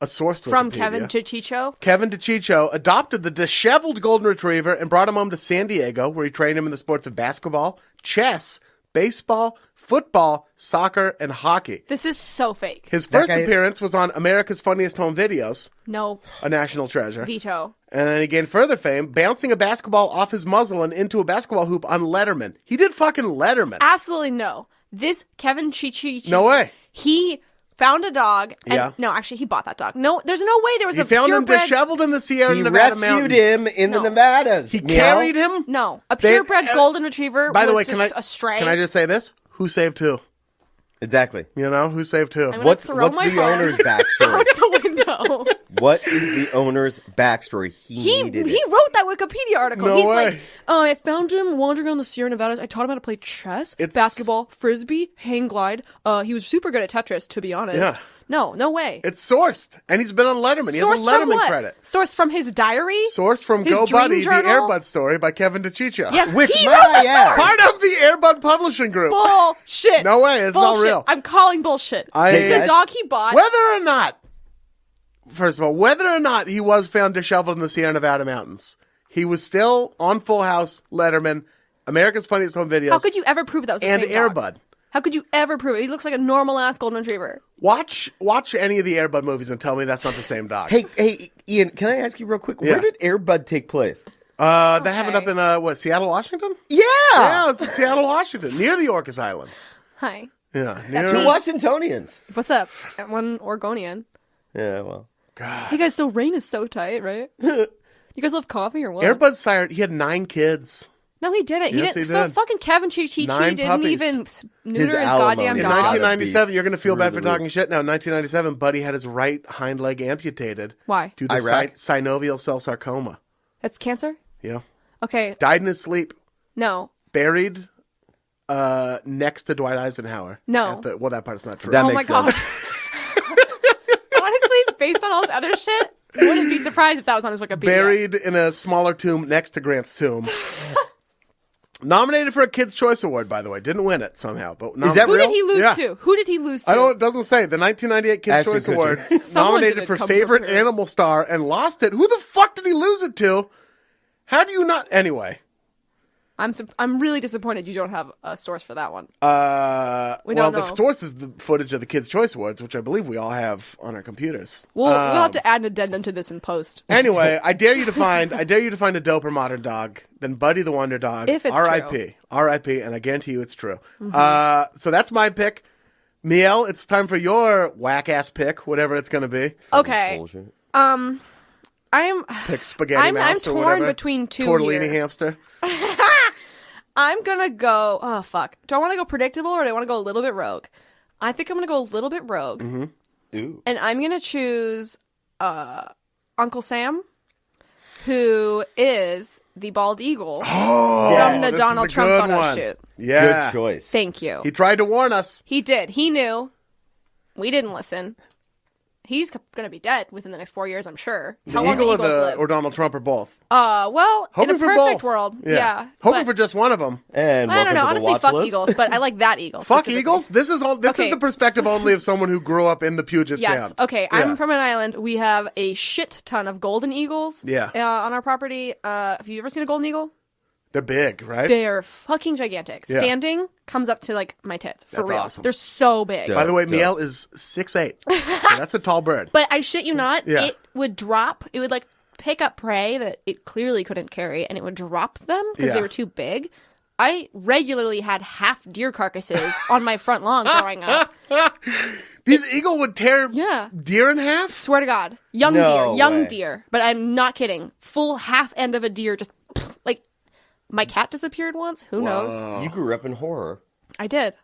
A sourced From Wikipedia. Kevin Chichicho? Kevin DeCiccio adopted the disheveled golden retriever and brought him home to San Diego, where he trained him in the sports of basketball, chess, baseball, football, soccer, and hockey. This is so fake. His first guy- appearance was on America's Funniest Home Videos, No. a national treasure. Veto. And then he gained further fame, bouncing a basketball off his muzzle and into a basketball hoop on Letterman. He did fucking Letterman. Absolutely no. This Kevin Chichi. No way. He found a dog. And, Yeah. No, actually, he bought that dog. No, there's no way there was He a found him purebred. disheveled in the Sierra He Nevada rescued mountains. him in the No. Nevadas. He Miel. carried him. No, a They- purebred golden retriever. By the way, was can just I a stray. Can I just say this? Who saved who? Exactly. You know, who saved who? I'm gonna What's throw the my phone owner's backstory? out the window. What is the owner's backstory? He needed he it. wrote that Wikipedia article. No He's way. like, I found him wandering around the Sierra Nevadas. I taught him how to play chess, It's- basketball, frisbee, hang glide. He was super good at Tetris, to be honest. Yeah. No way. It's sourced, and he's been on Letterman. He has Sourced a from Letterman what? credit. Sourced from his diary? Sourced from His Go dream Buddy, journal? the Airbud story by Kevin DeCiccio. Yes, Which he my wrote that ass. Part of the Airbud publishing group. Bullshit. No way, it's all Bullshit. real. I'm calling bullshit. I- This is Hey, the dog he bought. Whether or not, first of all, whether or not he was found disheveled in the Sierra Nevada mountains, he was still on Full House, Letterman, America's Funniest Home Videos, How could you ever prove that was the and same dog? Airbud. How could you ever prove it? He looks like a normal ass golden retriever. Watch any of the Airbud movies and tell me that's not the same dog. Hey, Ian, can I ask you real quick? Yeah. Where did Airbud take place? That happened up in Seattle, Washington? Yeah. Yeah, it was in Seattle, Washington, near the Orcas Islands. Hi. Yeah, That's near, me. Two Washingtonians. What's up? One Oregonian. Yeah, well. Hey guys, so rain is so tight, right? You guys love coffee or what? Airbud sired. He had 9 kids. No, he didn't. Yes, he So did. fucking Kevin Chichi 9 didn't puppies. even neuter his alimony. goddamn In Dog. dog. 1997, you're going to feel Through bad the for talking shit now. In 1997, Buddy had his right hind leg amputated. Why? Due to Iraq? synovial cell sarcoma. That's cancer? Yeah. Okay, Died in his sleep. no. Buried next to Dwight Eisenhower. No. Well, that part's not true. That Oh my makes god. sense. Honestly, based on all this other shit, wouldn't be surprised if that was on his Wikipedia. Buried in a smaller tomb next to Grant's tomb. Nominated for a Kids' Choice Award, by the way. Didn't win it somehow. But that Who real? did he lose Yeah. to? Who did he lose to? I don't. It doesn't say. The 1998 Kids' Ashton Choice Kutcher. Awards Someone nominated didn't for come favorite prepared. animal star and lost it. Who the fuck did he lose it to? How do you not? Anyway, I'm really disappointed you don't have a source for that one. Well, don't the know. source is the footage of the Kids' Choice Awards, which I believe we all have on our computers. We'll have to add an addendum to this in post. Anyway, I dare you to find a doper modern dog than Buddy the Wonder Dog. If it's R.I.P. true. R.I.P. And I guarantee you it's true. So that's my pick. Miel, it's time for your whack ass pick, whatever it's going to be. Okay. Bullshit. I'm Pick spaghetti I'm mouse or torn whatever. between two Tortellini here. hamster. I'm gonna go. Oh fuck! Do I want to go predictable or do I want to go a little bit rogue? I think I'm gonna go a little bit rogue, Ooh. and I'm gonna choose Uncle Sam, who is the bald eagle from the This Donald is a Trump good photo one. shoot. Yeah. Good choice. Thank you. He tried to warn us. He did. He knew. We didn't listen. He's gonna be dead within the next 4 years, I'm sure. How long do Eagle eagles or live? or Donald Trump or both? Well, Hoping in a for perfect both. world, yeah. Hoping but for just one of them. And I don't welcome know. to the Honestly, watch fuck list. eagles, but I like that eagle. Fuck specifically. eagles? This is Okay. the perspective only of someone who grew up in the Puget Yes. Sound. Okay. Yeah. I'm from an island. We have a shit ton of golden eagles. Yeah. On our property. Have you ever seen a golden eagle? They're big, right? They're fucking gigantic. Yeah. Standing comes up to like my tits. For That's real. awesome. They're so big. Dope. By the way, Dope. Miel is 6'8". So that's a tall bird. But I shit you not, Yeah. it would drop. It would like pick up prey that it clearly couldn't carry, and it would drop them because Yeah. they were too big. I regularly had half deer carcasses on my front lawn growing up. These eagle would tear Yeah. deer in half? Swear to God. Young No young way. deer. But I'm not kidding. Full half end of a deer just like my cat disappeared once. Who knows? You grew up in horror. I did.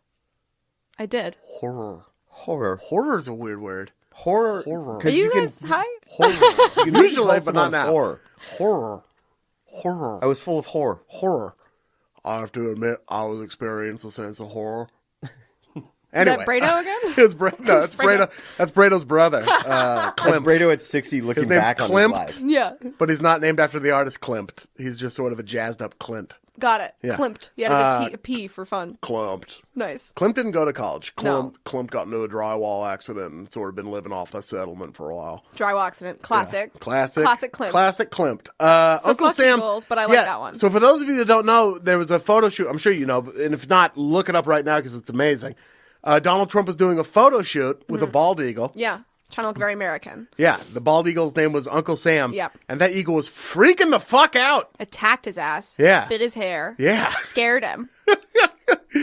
Horror. Horror. Horror is a weird word. Horror. Horror. Are Because you can guys high? Horror. you can Usually, call but someone not now. Horror. Horror. Horror. I was full of horror. Horror. I have to admit, I was experiencing a sense of horror. Is Anyway. that Bredouw again? It's no, that's Bredouw. That's Bredouw's brother, That's Klimt. Bredouw at 60 looking His name's back on Klimt. his life. Yeah. But he's not named after the artist Klimt. He's just sort of a jazzed up Clint. Got it. Yeah. Klimt. You had a P for fun. Klimt. Nice. Klimt didn't go to college. No. Klimt got into a drywall accident and sort of been living off that settlement for a while. Drywall accident. Classic. Classic. Classic Klimt. Classic Klimt. So Uncle fuck Sam. Eagles, but I like that one. So for those of you that don't know, there was a photo shoot. I'm sure you know, and if not, look it up right now because it's amazing. Donald Trump was doing a photo shoot with a bald eagle. Yeah. Trying to look very American. Yeah, the bald eagle's name was Uncle Sam. Yep. And that eagle was freaking the fuck out. Attacked his ass. Yeah. Bit his hair. Yeah. Scared him.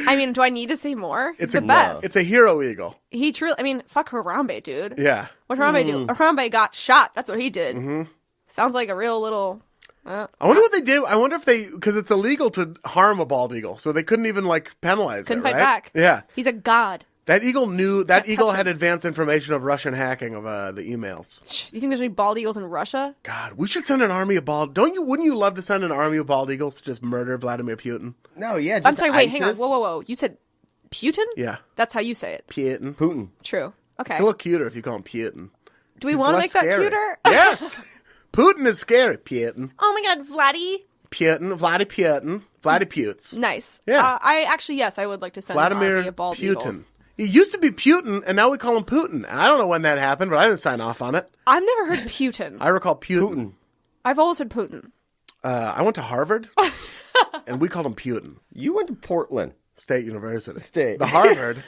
I mean, do I need to say more? He's the a best. It's a hero eagle. He truly, I mean, fuck Harambe, dude. Yeah. What Harambe do? Harambe got shot. That's what he did. Sounds like a real little. I wonder what they do. I wonder if because it's illegal to harm a bald eagle, so they couldn't even like penalize Couldn't it, fight right? back. Yeah. He's a god. That eagle knew. That Can't eagle touch had him. advanced information of Russian hacking of the emails. Do you think there's any bald eagles in Russia? God, we should send an army of bald. Wouldn't you love to send an army of bald eagles to just murder Vladimir Putin? No, yeah, just I'm sorry, wait, hang on. ISIS. Whoa. You said Putin? Yeah, That's how you say it. Putin. Putin. True. Okay. It's a little cuter if you call him Putin. Do we It's want to less make that scary. cuter? Yes, Putin is scary. Putin. Oh my god, Vladdy. Putin. Vladdy Putes. Nice. Yeah. Yes, I would like to send an Vladimir army of bald Putin. eagles. He used to be Putin, and now we call him Putin. And I don't know when that happened, but I didn't sign off on it. I've never heard Putin. I recall Putin. I've always heard Putin. I went to Harvard, and we called him Putin. You went to Portland. State University. State. The Harvard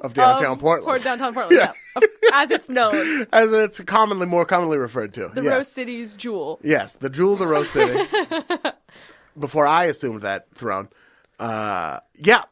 of downtown Portland. Downtown Portland, yeah. As it's known. As it's more commonly referred to. The Yeah. Rose City's jewel. Yes, the jewel of the Rose City. Before I assumed that throne. Yeah.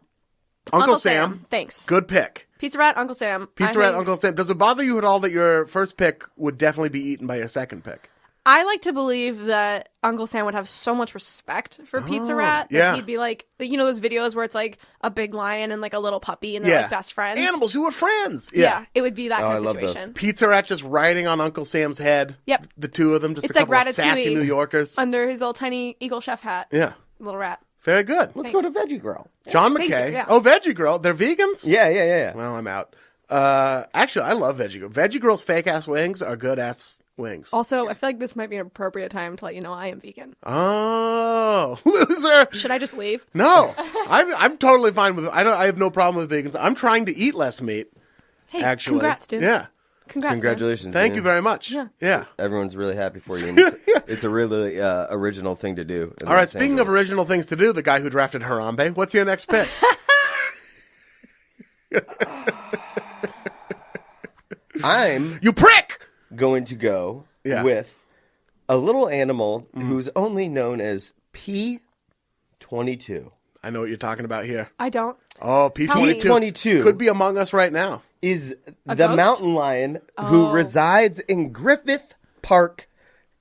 Uncle Sam. Thanks. Good pick. Pizza Rat, Uncle Sam. Pizza Rat, Uncle Sam. Does it bother you at all that your first pick would definitely be eaten by your second pick? I like to believe that Uncle Sam would have so much respect for Pizza Rat that yeah. he'd be like, you know, those videos where it's like a big lion and like a little puppy and they're like best friends. Animals who are friends. Yeah, it would be that kind I of love those. situation. Pizza Rat just riding on Uncle Sam's head. Yep. The two of them, just It's a like couple of sassy Ratatouille New Yorkers. Under his little tiny Eagle Chef hat. Yeah. Little rat. Very good. Let's go to Veggie Grill. John Thank McKay. you, yeah. Oh, Veggie Grill. They're vegans? Yeah. Well, I'm out. Actually, I love Veggie Grill. Veggie Grill's fake-ass wings are good-ass wings. Also, I feel like this might be an appropriate time to let you know I am vegan. Oh, loser. Should I just leave? No, I'm totally fine with. I have no problem with vegans. I'm trying to eat less meat. Hey, Actually, congrats, dude. Yeah, Congrats, man. Congratulations. Thank Ian. you very much. Yeah. Everyone's really happy for you. And it's a really original thing to do. All right, speaking of original things to do, the guy who drafted Harambe, what's your next pick? I'm You prick! going to go Yeah. with a little animal who's only known as P22. I know what you're talking about here. I don't. Oh, Tell me. P22 P22 could be among us right now. is A the ghost? mountain lion who resides in Griffith Park,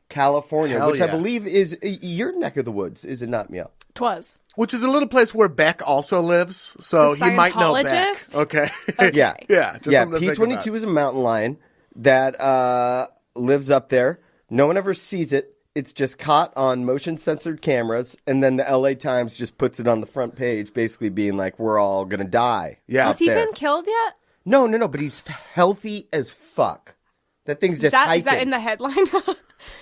California, Hell which I yeah. believe is your neck of the woods, is it not, Miel? Twas. Which is a little place where Beck also lives, so The he might know Beck. Scientologist? Okay. Yeah. Yeah, just Yeah, something to think P22 about. is a mountain lion that lives up there. No one ever sees it. It's just caught on motion-censored cameras, and then the LA Times just puts it on the front page, basically being like, we're all going to die. Yeah. up Has he there. been killed yet? No, but he's healthy as fuck. That thing's just hiking. Is that in the headline?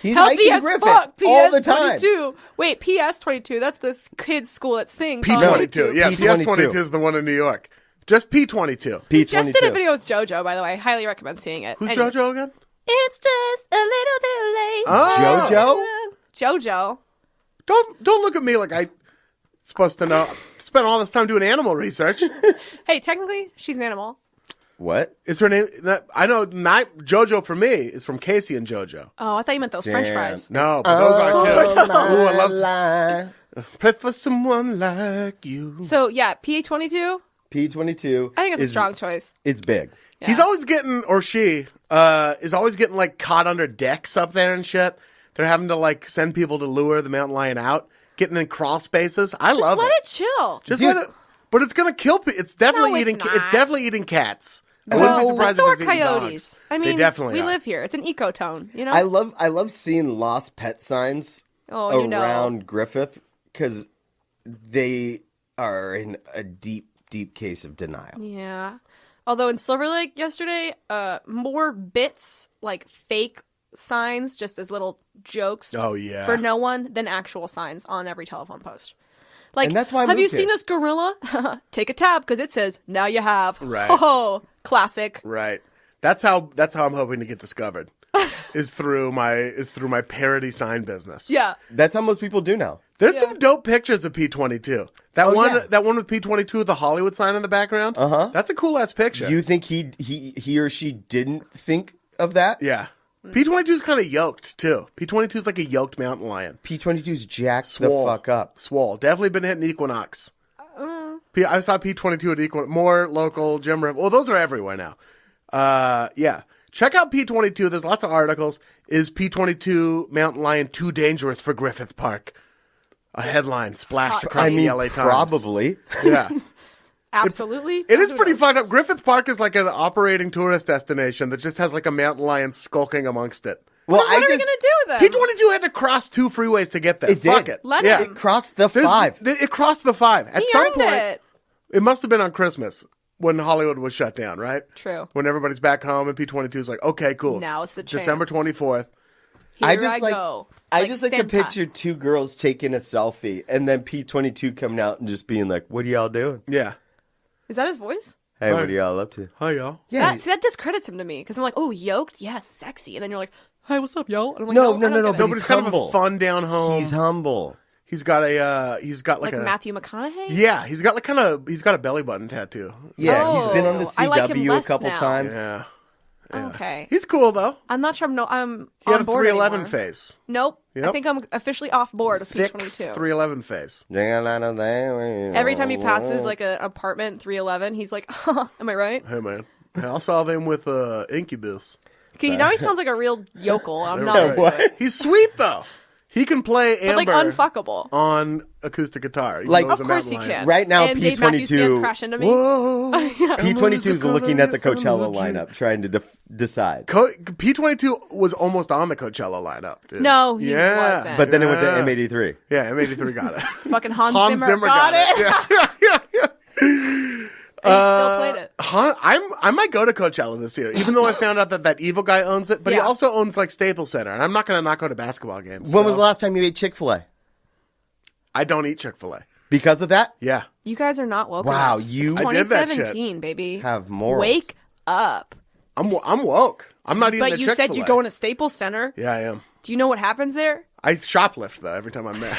He's Healthy hiking as Griffith fuck. all the time. PS22. Wait, PS22. That's this kid's school that sings. P22. Yeah, P22. PS22 is the one in New York. Just P22. He just did a P22. video with JoJo, by the way. I highly recommend seeing it. Who's Anyway. JoJo again? It's just a little too late. Oh. JoJo. Don't look at me like I'm supposed to know. Spent all this time doing animal research. Hey, technically, she's an animal. What? Is her name? I know. Not JoJo for me is from Casey and JoJo. Oh, I thought you meant those French Damn. fries. No, but those are too. Ooh, I love. love Pray for someone like you. So, yeah, P22, P22. I think it's a is- strong choice. It's big. Yeah. He's always getting, or she is always getting like caught under decks up there and shit. They're having to like send people to lure the mountain lion out, getting in crawl spaces. I Just love let it. it chill. Just Dude. let it. But it's gonna kill people. It's definitely No, it's eating. not. It's definitely eating cats. I wouldn't be But surprised so are if it's eating coyotes. dogs. I They mean, definitely we are. live here. It's an ecotone, you know? I love seeing lost pet signs Oh, you know. around Griffith because they are in a deep case of denial. Yeah. Although in Silver Lake yesterday, more bits, like fake signs, just as little jokes Oh, yeah. for no one than actual signs on every telephone post. Like, And that's why I have you moved seen here. this gorilla? Take a tab because it says, now you have. Right. Oh, classic. Right. That's how I'm hoping to get discovered. is through my parody sign business. Yeah. That's how most people do now. There's some dope pictures of P22. That one yeah. that one with P22 with the Hollywood sign in the background. Uh-huh. That's a cool ass picture. You think he or she didn't think of that? Yeah. P22 is kind of yoked too. P22 is like a yoked mountain lion. P22's jacked Swole. the fuck up. Swole. Definitely been hitting Equinox. I saw P22 at Equinox. More local gym rep. Well, those are everywhere now. Yeah. Check out P22. There's lots of articles. Is P22 mountain lion too dangerous for Griffith Park? A headline splashed across I the mean, LA Times. probably. Yeah. Absolutely. It is pretty fucked up. Griffith Park is like an operating tourist destination that just has like a mountain lion skulking amongst it. Well, What are we going to do with them? P22 had to cross 2 freeways to get there. It did. Fuck it. Let yeah. him. It crossed the There's- 5. It crossed the 5. At He some earned point, it. it must have been on Christmas when Hollywood was shut down, right? True. When everybody's back home and P22 is like, okay, cool. Now it's the December chance. 24th. Here I just like go. I just like to Santa. picture 2 girls taking a selfie and then P22 coming out and just being like, "What are y'all doing? Yeah. Is that his voice? Hey, Hi. what are y'all up to?" Hi, y'all. Yeah. That discredits him to me because I'm like, oh, yoked? Yeah, sexy. And then you're like, hi, what's up, yo? And I'm like, No, I no, don't no, get but it. No, but he's it's kind of humble. a fun down home. He's humble. He's got like like a Matthew McConaughey? Yeah, he's got a belly button tattoo. Yeah, he's been on the Oh, I like him CW a less couple now. times. Yeah. Okay. He's cool though. I'm not sure I'm He had on a board 311 anymore. face. Nope. I Yep. think I'm officially off board with Thick P22. 311 face. Every time he passes like an apartment 311, he's like, am I right? Hey man, I saw them with Incubus. Okay, now he sounds like a real yokel. I'm not Right. into it. He's sweet though. He can play But like Amber unfuckable. on acoustic guitar. even Like- though he's Of a course mountain he lion. can. Right now, and Dave Matthews P22 can't crash into me. Whoa. P22 is looking at the Coachella Coachella lineup, trying to decide. P22 was almost on the Coachella lineup, dude. No, he Yeah. wasn't. But then it went to Yeah. M83. Yeah, M83 got it. Fucking Hans Hans Zimmer, got it. Yeah. And he still played it. I might go to Coachella this year, even though I found out that evil guy owns it. But he Yeah. also owns like Staples Center, and I'm not going to not go to basketball games. When so was the last time you ate Chick-fil-A? I don't eat Chick-fil-A. Because of that? Yeah, You guys are not woke Wow, enough. you It's I did that 2017, baby. have morals. Wake up. I'm woke. I'm not eating But a you Chick-fil-A. said you go in a Staples Center. Yeah, I am. Do you know what happens there? I shoplift though every time I'm there.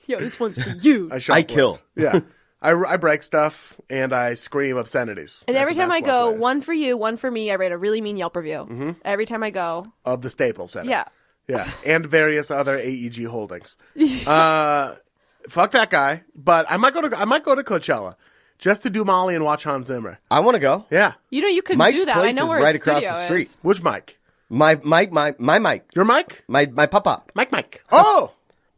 Yo, this one's for you. I kill. Yeah. I break stuff and I scream obscenities. And at every the time I basketball go, players. one for you, one for me, I write a really mean Yelp review. Every time I go. Of the Staples Center. Yeah. Yeah. And various other AEG holdings. Fuck that guy. But I might go to Coachella just to do Molly and watch Hans Zimmer. I want to go. Yeah. You know, you could Mike's do that. place I know is where right his across studio the street. is. Which Mike? My Mike. Your Mike? My pop-up. Mike. Oh!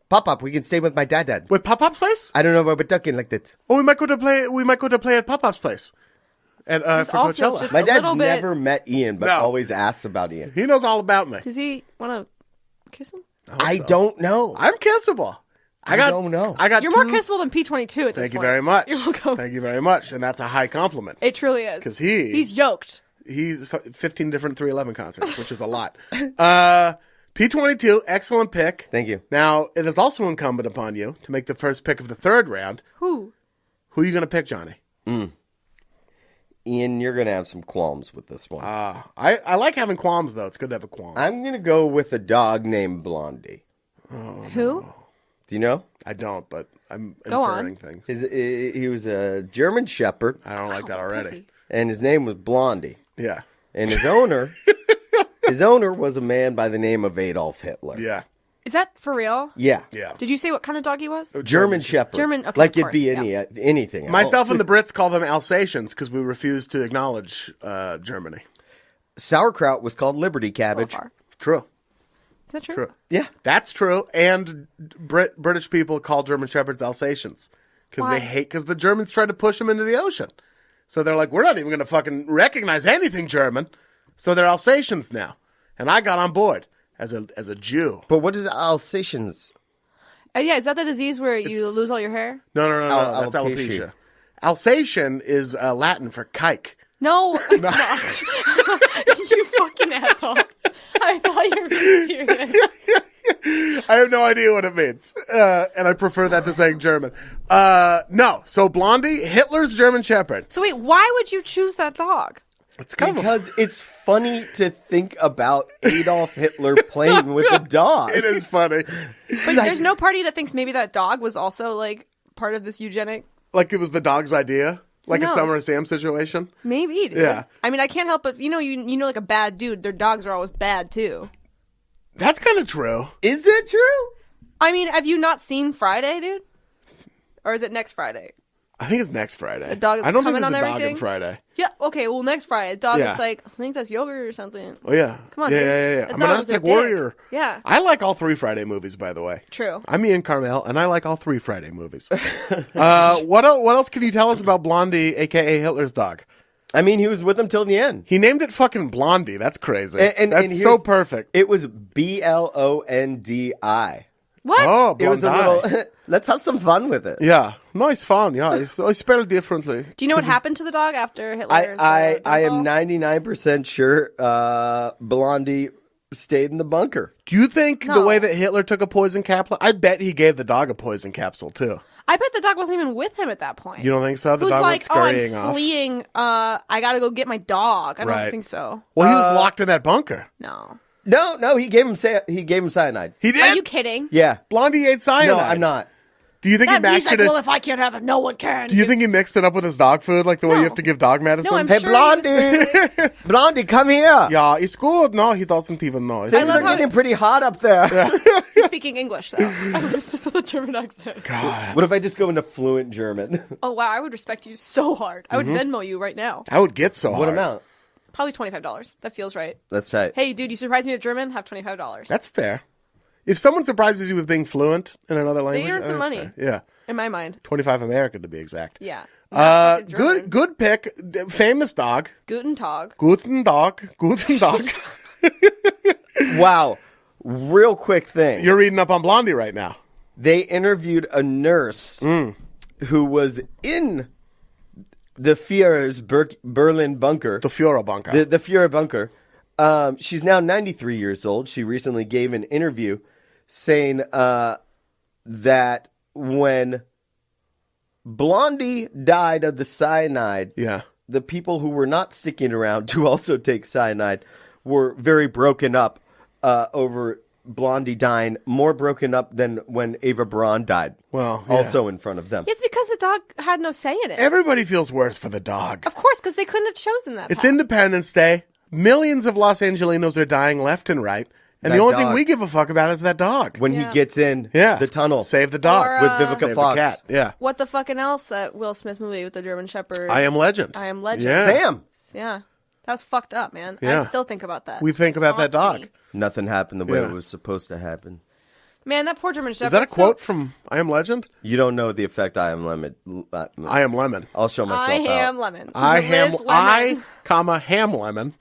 Pop-up. We can stay with my dad. With Pop-Pop's place? I don't know where we're talking like that. Oh, we might go to play at Pop-Pop's place. And for all feels Coachella. just- My a dad's little bit- never met Ian, but No. always asks about Ian. He knows all about me. Does he want to kiss him? I don't know. I'm kissable. I don't know. I got You're more two- kissable than P22 at this point. Thank you very much. You're welcome. Thank you very much. And that's a high compliment. It truly is. 'Cause he's yoked. He's 15 different 311 concerts, which is a lot. P22, excellent pick. Thank you. Now, it is also incumbent upon you to make the first pick of the third round. Who? Who are you going to pick, Johnny? Ian, you're going to have some qualms with this one. I like having qualms, though. It's good to have a qualm. I'm going to go with a dog named Blondie. Who? Do you know? I don't, but I'm Go inferring on. things. He was a German Shepherd, I don't like that already. Pussy. and his name was Blondie. Yeah. And his owner, was a man by the name of Adolf Hitler. Yeah. Is that for real? Yeah. Yeah. Did you say what kind of dog he was? German Shepherd. German- okay, like of it'd be course, anything. Myself else. and the Brits call them Alsatians because we refuse to acknowledge Germany. Sauerkraut was called Liberty So cabbage. far. True. Is that true? True. Yeah. That's true. And British people call German Shepherds Alsatians because Why? they hate, because the Germans tried to push them into the ocean. So they're like, we're not even going to fucking recognize anything German. So they're Alsatians now. And I got on board as a Jew. But what is Alsatians? Yeah, is that the disease where you lose all your hair? No. That's Alopecia. alopecia. Alsatian is Latin for kike. No, it's not. You fucking asshole. I thought you were being serious. I have no idea what it means. And I prefer that to saying German. No. So Blondie, Hitler's German Shepherd. So wait, why would you choose that dog? It's kind of Because it's funny to think about Adolf Hitler playing with a dog. it is funny. But there's no party that thinks maybe that dog was also like part of this eugenic. Like it was the dog's idea. Like a knows? Summer Sam situation. Maybe, dude. Yeah. I mean, I can't help but you know, like a bad dude. Their dogs are always bad too. That's kind of true. Is that true? I mean, have you not seen Friday, dude? Or is it next Friday? I think it's next Friday. A dog that's I don't think coming there's on a dog everything? on Friday. Yeah. Okay. Well, next Friday, a dog Yeah. that's like, I think that's yogurt or something. Oh yeah. Come on, yeah, dude. yeah. That I'm dog an was a Aztec dick. warrior. Yeah. I like all 3 Friday movies, by the way. True. I'm Ian Karmel, and I like all 3 Friday movies. What else can you tell us about Blondie, a.k.a. Hitler's dog? I mean, he was with him till the end. He named it fucking Blondie. That's crazy. And That's so here's- perfect. It was Blondi. What? Oh, It was a Blondie. little. Let's have some fun with it. Yeah. Nice fun. Yeah. I spell it differently. Do you know what happened to the dog after Hitler's I am downfall? 99% sure Blondie stayed in the bunker. Do you think the No. way that Hitler took a poison capsule? I bet he gave the dog a poison capsule, too. I bet the dog wasn't even with him at that point. You don't think so? The Who's dog like, went scurrying I'm off. fleeing. I gotta go get my dog. I don't Right. think so. Well, he was locked in that bunker. No. No, he gave him cyanide. He did? Are you kidding? Yeah. Blondie ate cyanide. No, I'm not. Do you think he That means maxed like, it? well, if I can't have it, no one can. Do you think he mixed it up with his dog food, like the way No. you have to give dog medicine? No, I'm Hey, sure he was- Blondie! Blondie, come here! Yeah, it's good. No, he doesn't even know. Things love are how- getting pretty hot up there. He's speaking English though. It's just with a German accent. God, What if I just go into fluent German? Oh wow, I would respect you so hard. I would Venmo you right now. I would get so What hard. amount? Probably $25. That feels right. That's tight. Hey, dude, you surprised me with German? Have $25. That's fair. If someone surprises you with being fluent in another language, earn some that's money. fair. Yeah, in my mind. 25 American to be exact. Yeah. Not fucking German. Good pick. Famous dog. Guten Tag. Guten Dog. Guten Dog. Wow. Real quick thing. You're reading up on Blondie right now. They interviewed a nurse who was in the Führer's Berlin bunker. The Führer bunker. The Führer bunker. She's now 93 years old. She recently gave an interview saying that when Blondie died of the cyanide, Yeah. the people who were not sticking around to also take cyanide were very broken up over Blondie dying, more broken up than when Ava Braun died. Well, yeah. Also in front of them. It's because the dog had no say in it. Everybody feels worse for the dog. Of course, because they couldn't have chosen that It's path. Independence Day. Millions of Los Angelinos are dying left and right. And That the only thing dog. we give a fuck about is that dog. When he gets in the tunnel. Save the dog. Or, with Vivica Save Fox. the cat. Yeah. What the fucking else, that Will Smith movie with the German Shepherd? I Am Legend. I Am Legend. Yeah. Sam. Yeah. That was fucked up, man. Yeah. I still think about that. We think about that Haunts dog. me. Nothing happened the way Yeah. it was supposed to happen. Man, that poor German Shepherd. Is that a quote from I Am Legend? You don't know the effect I am lemon. I am lemon. I'll show myself I out. am lemon. I Liz ham. Lemon. I, comma, ham lemon.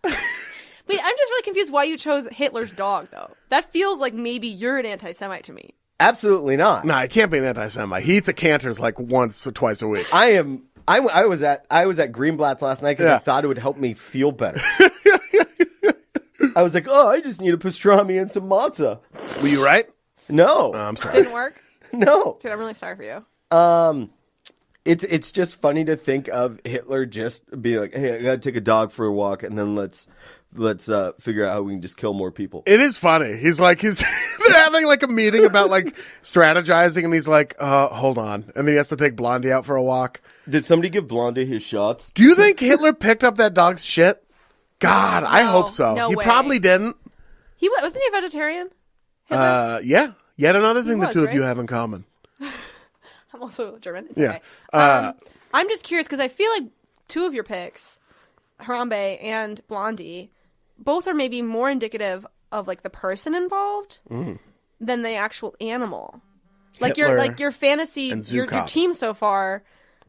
Wait, I'm just really confused why you chose Hitler's dog, though. That feels like maybe you're an anti-Semite to me. Absolutely not. No, it can't be an anti-Semite. He eats at Cantor's like once or twice a week. I am. I was at Greenblatt's last night because Yeah. I thought it would help me feel better. I was like, oh, I just need a pastrami and some matzah. Were you right? No, I'm sorry. Didn't work? no. Dude, I'm really sorry for you. It's just funny to think of Hitler just be like, hey, I gotta take a dog for a walk, and then let's figure out how we can just kill more people. It is funny. He's they're having like a meeting about like strategizing, and he's like, hold on. And then he has to take Blondie out for a walk. Did somebody give Blondie his shots? Do you think Hitler picked up that dog's shit? God, I hope so. no He way. probably didn't. Wasn't he a vegetarian? Hitler? Yeah. Yet another thing the was, two of you right? have in common. I'm also German. It's Yeah. okay. I'm just curious because I feel like two of your picks, Harambe and Blondie, both are maybe more indicative of like the person involved than the actual animal. Like Hitler your fantasy, and your Zukov. team so far,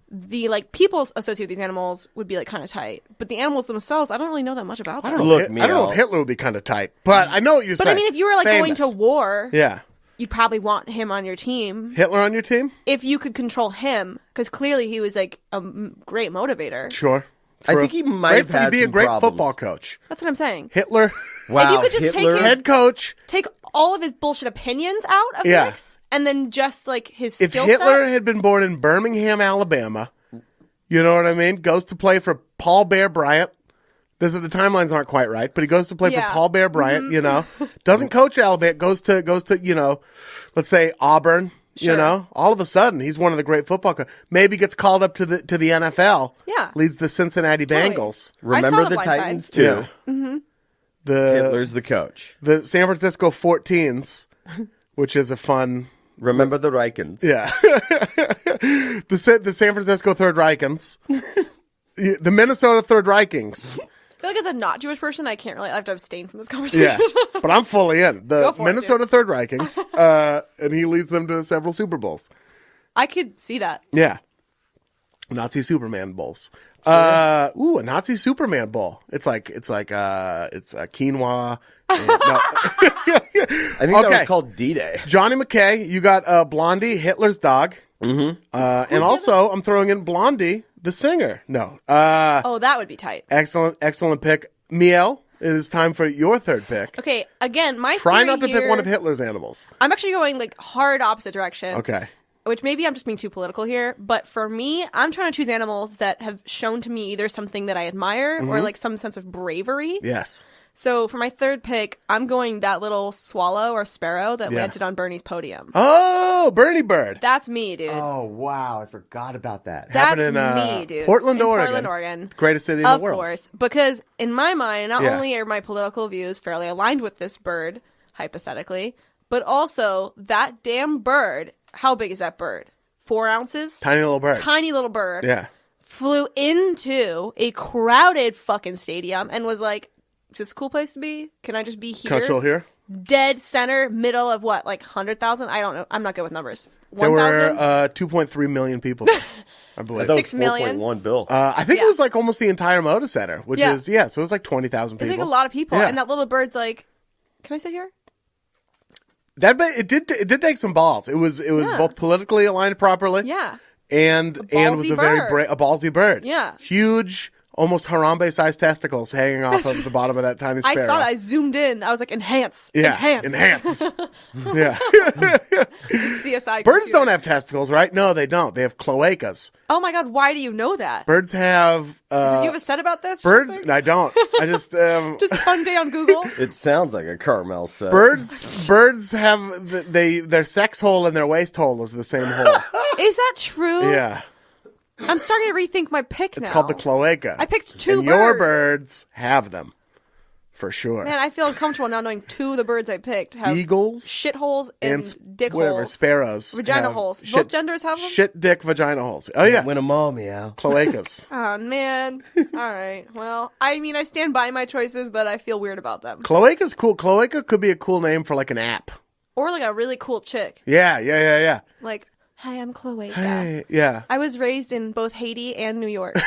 the like people associated with these animals would be like kind of tight, but the animals themselves, I don't really know that much about them. I don't Look, know if Miel. Hitler would be kind of tight, but I know what you're But saying. I mean, if you were like going to Famous. war, Yeah. you'd probably want him on your team Hitler on your team? if you could control him, because clearly he was like a great motivator. Sure. I True. think he might Great have for- he'd had be some a great problems. football coach. That's what I'm saying. Hitler, Wow, If you could just take Hitler, his- head coach. Take all of his bullshit opinions out of Yeah. the mix, and then just like his If skill Hitler set. had been born in Birmingham, Alabama, you know what I mean? Goes to play for Paul Bear Bryant. The timelines aren't quite right, but he goes to play Yeah. for Paul Bear Bryant, you know. Doesn't coach Alabama, goes to, you know, let's say Auburn, you Sure. know. All of a sudden, he's one of the great football coaches. Maybe gets called up to the NFL. Yeah. Leads the Cincinnati Totally. Bengals. Remember I saw the Blind Side. Titans too. Yeah. The Hitler's the coach. the San Francisco 14s, which is a fun. Remember the Rikens. Yeah. the San Francisco Third Reichens. The Minnesota Third Reichings. I feel like as a not Jewish person, I can't really. I have to abstain from this conversation. Yeah. But I'm fully in. The Go for it, Minnesota Third Reichings. And he leads them to several Super Bowls. I could see that. Yeah. Nazi Superman Bowls. A Nazi Superman Bowl. It's a quinoa. I think that Okay. was called D-Day. Johnny McKay, you got Blondie, Hitler's dog. Mm-hmm. And also, I'm throwing in Blondie, the singer. No. Oh, that would be tight. Excellent pick. Miel, it is time for your third pick. Okay, again, my Try theory not to here, pick one of Hitler's animals. I'm actually going like hard opposite direction. Okay. Which maybe I'm just being too political here, but for me, I'm trying to choose animals that have shown to me either something that I admire or like some sense of bravery. Yes. So for my third pick, I'm going that little swallow or sparrow that landed on Bernie's podium. Oh, Bernie Bird. That's me, dude. Oh, wow. I forgot about that. That's happened in, me, dude. Portland, In Oregon. Portland, Oregon. Greatest city in Of the world. course. Because in my mind, not Yeah. only are my political views fairly aligned with this bird, hypothetically, but also that damn bird, how big is that bird? 4 ounces? Tiny little bird. Tiny little bird. Yeah. Flew into a crowded fucking stadium and was like, is this a cool place to be? Can I just be here? Can I chill here? Dead center, middle of what, like 100,000? I don't know. I'm not good with numbers. There 1,000? were 2.3 million people there, I believe. That was 6 million? 4.1 bill. I think Yeah. it was like almost the entire Moda Center, which Yeah. is, so it was like 20,000 people. It's like a lot of people. Yeah. And that little bird's like, can I sit here? It did take some balls. It was Yeah. both politically aligned properly. Yeah. And was ballsy a very bird. a ballsy bird. Yeah. Huge almost Harambe-sized testicles hanging off of the bottom of that tiny I sparrow. saw that. I zoomed in. I was like, enhance. Yeah, Enhance. Yeah. CSI. Birds computer. don't have testicles, right? No, they don't. They have cloacas. Oh my God, why do you know that? Birds have. So you have a set about this? or Birds. something? I don't. I just. Just a fun day on Google. It sounds like a Karmel set. Birds have their sex hole and their waist hole is the same hole. Is that true? Yeah. I'm starting to rethink my pick now. It's called the cloaca. I picked two and your birds. birds have them. For sure. Man, I feel uncomfortable now knowing two of the birds I picked have Eagles shitholes and dick whatever, holes. sparrows. Vagina have holes. shit- Both genders have them? Shit dick vagina holes. Oh, yeah. Win them all, meow. Cloacas. Oh, man. All right. Well, I mean, I stand by my choices, but I feel weird about them. Cloaca's cool. Cloaca could be a cool name for like an app. Or like a really cool chick. Yeah. Like, hi, I'm Cloaca. Hey, yeah. I was raised in both Haiti and New York.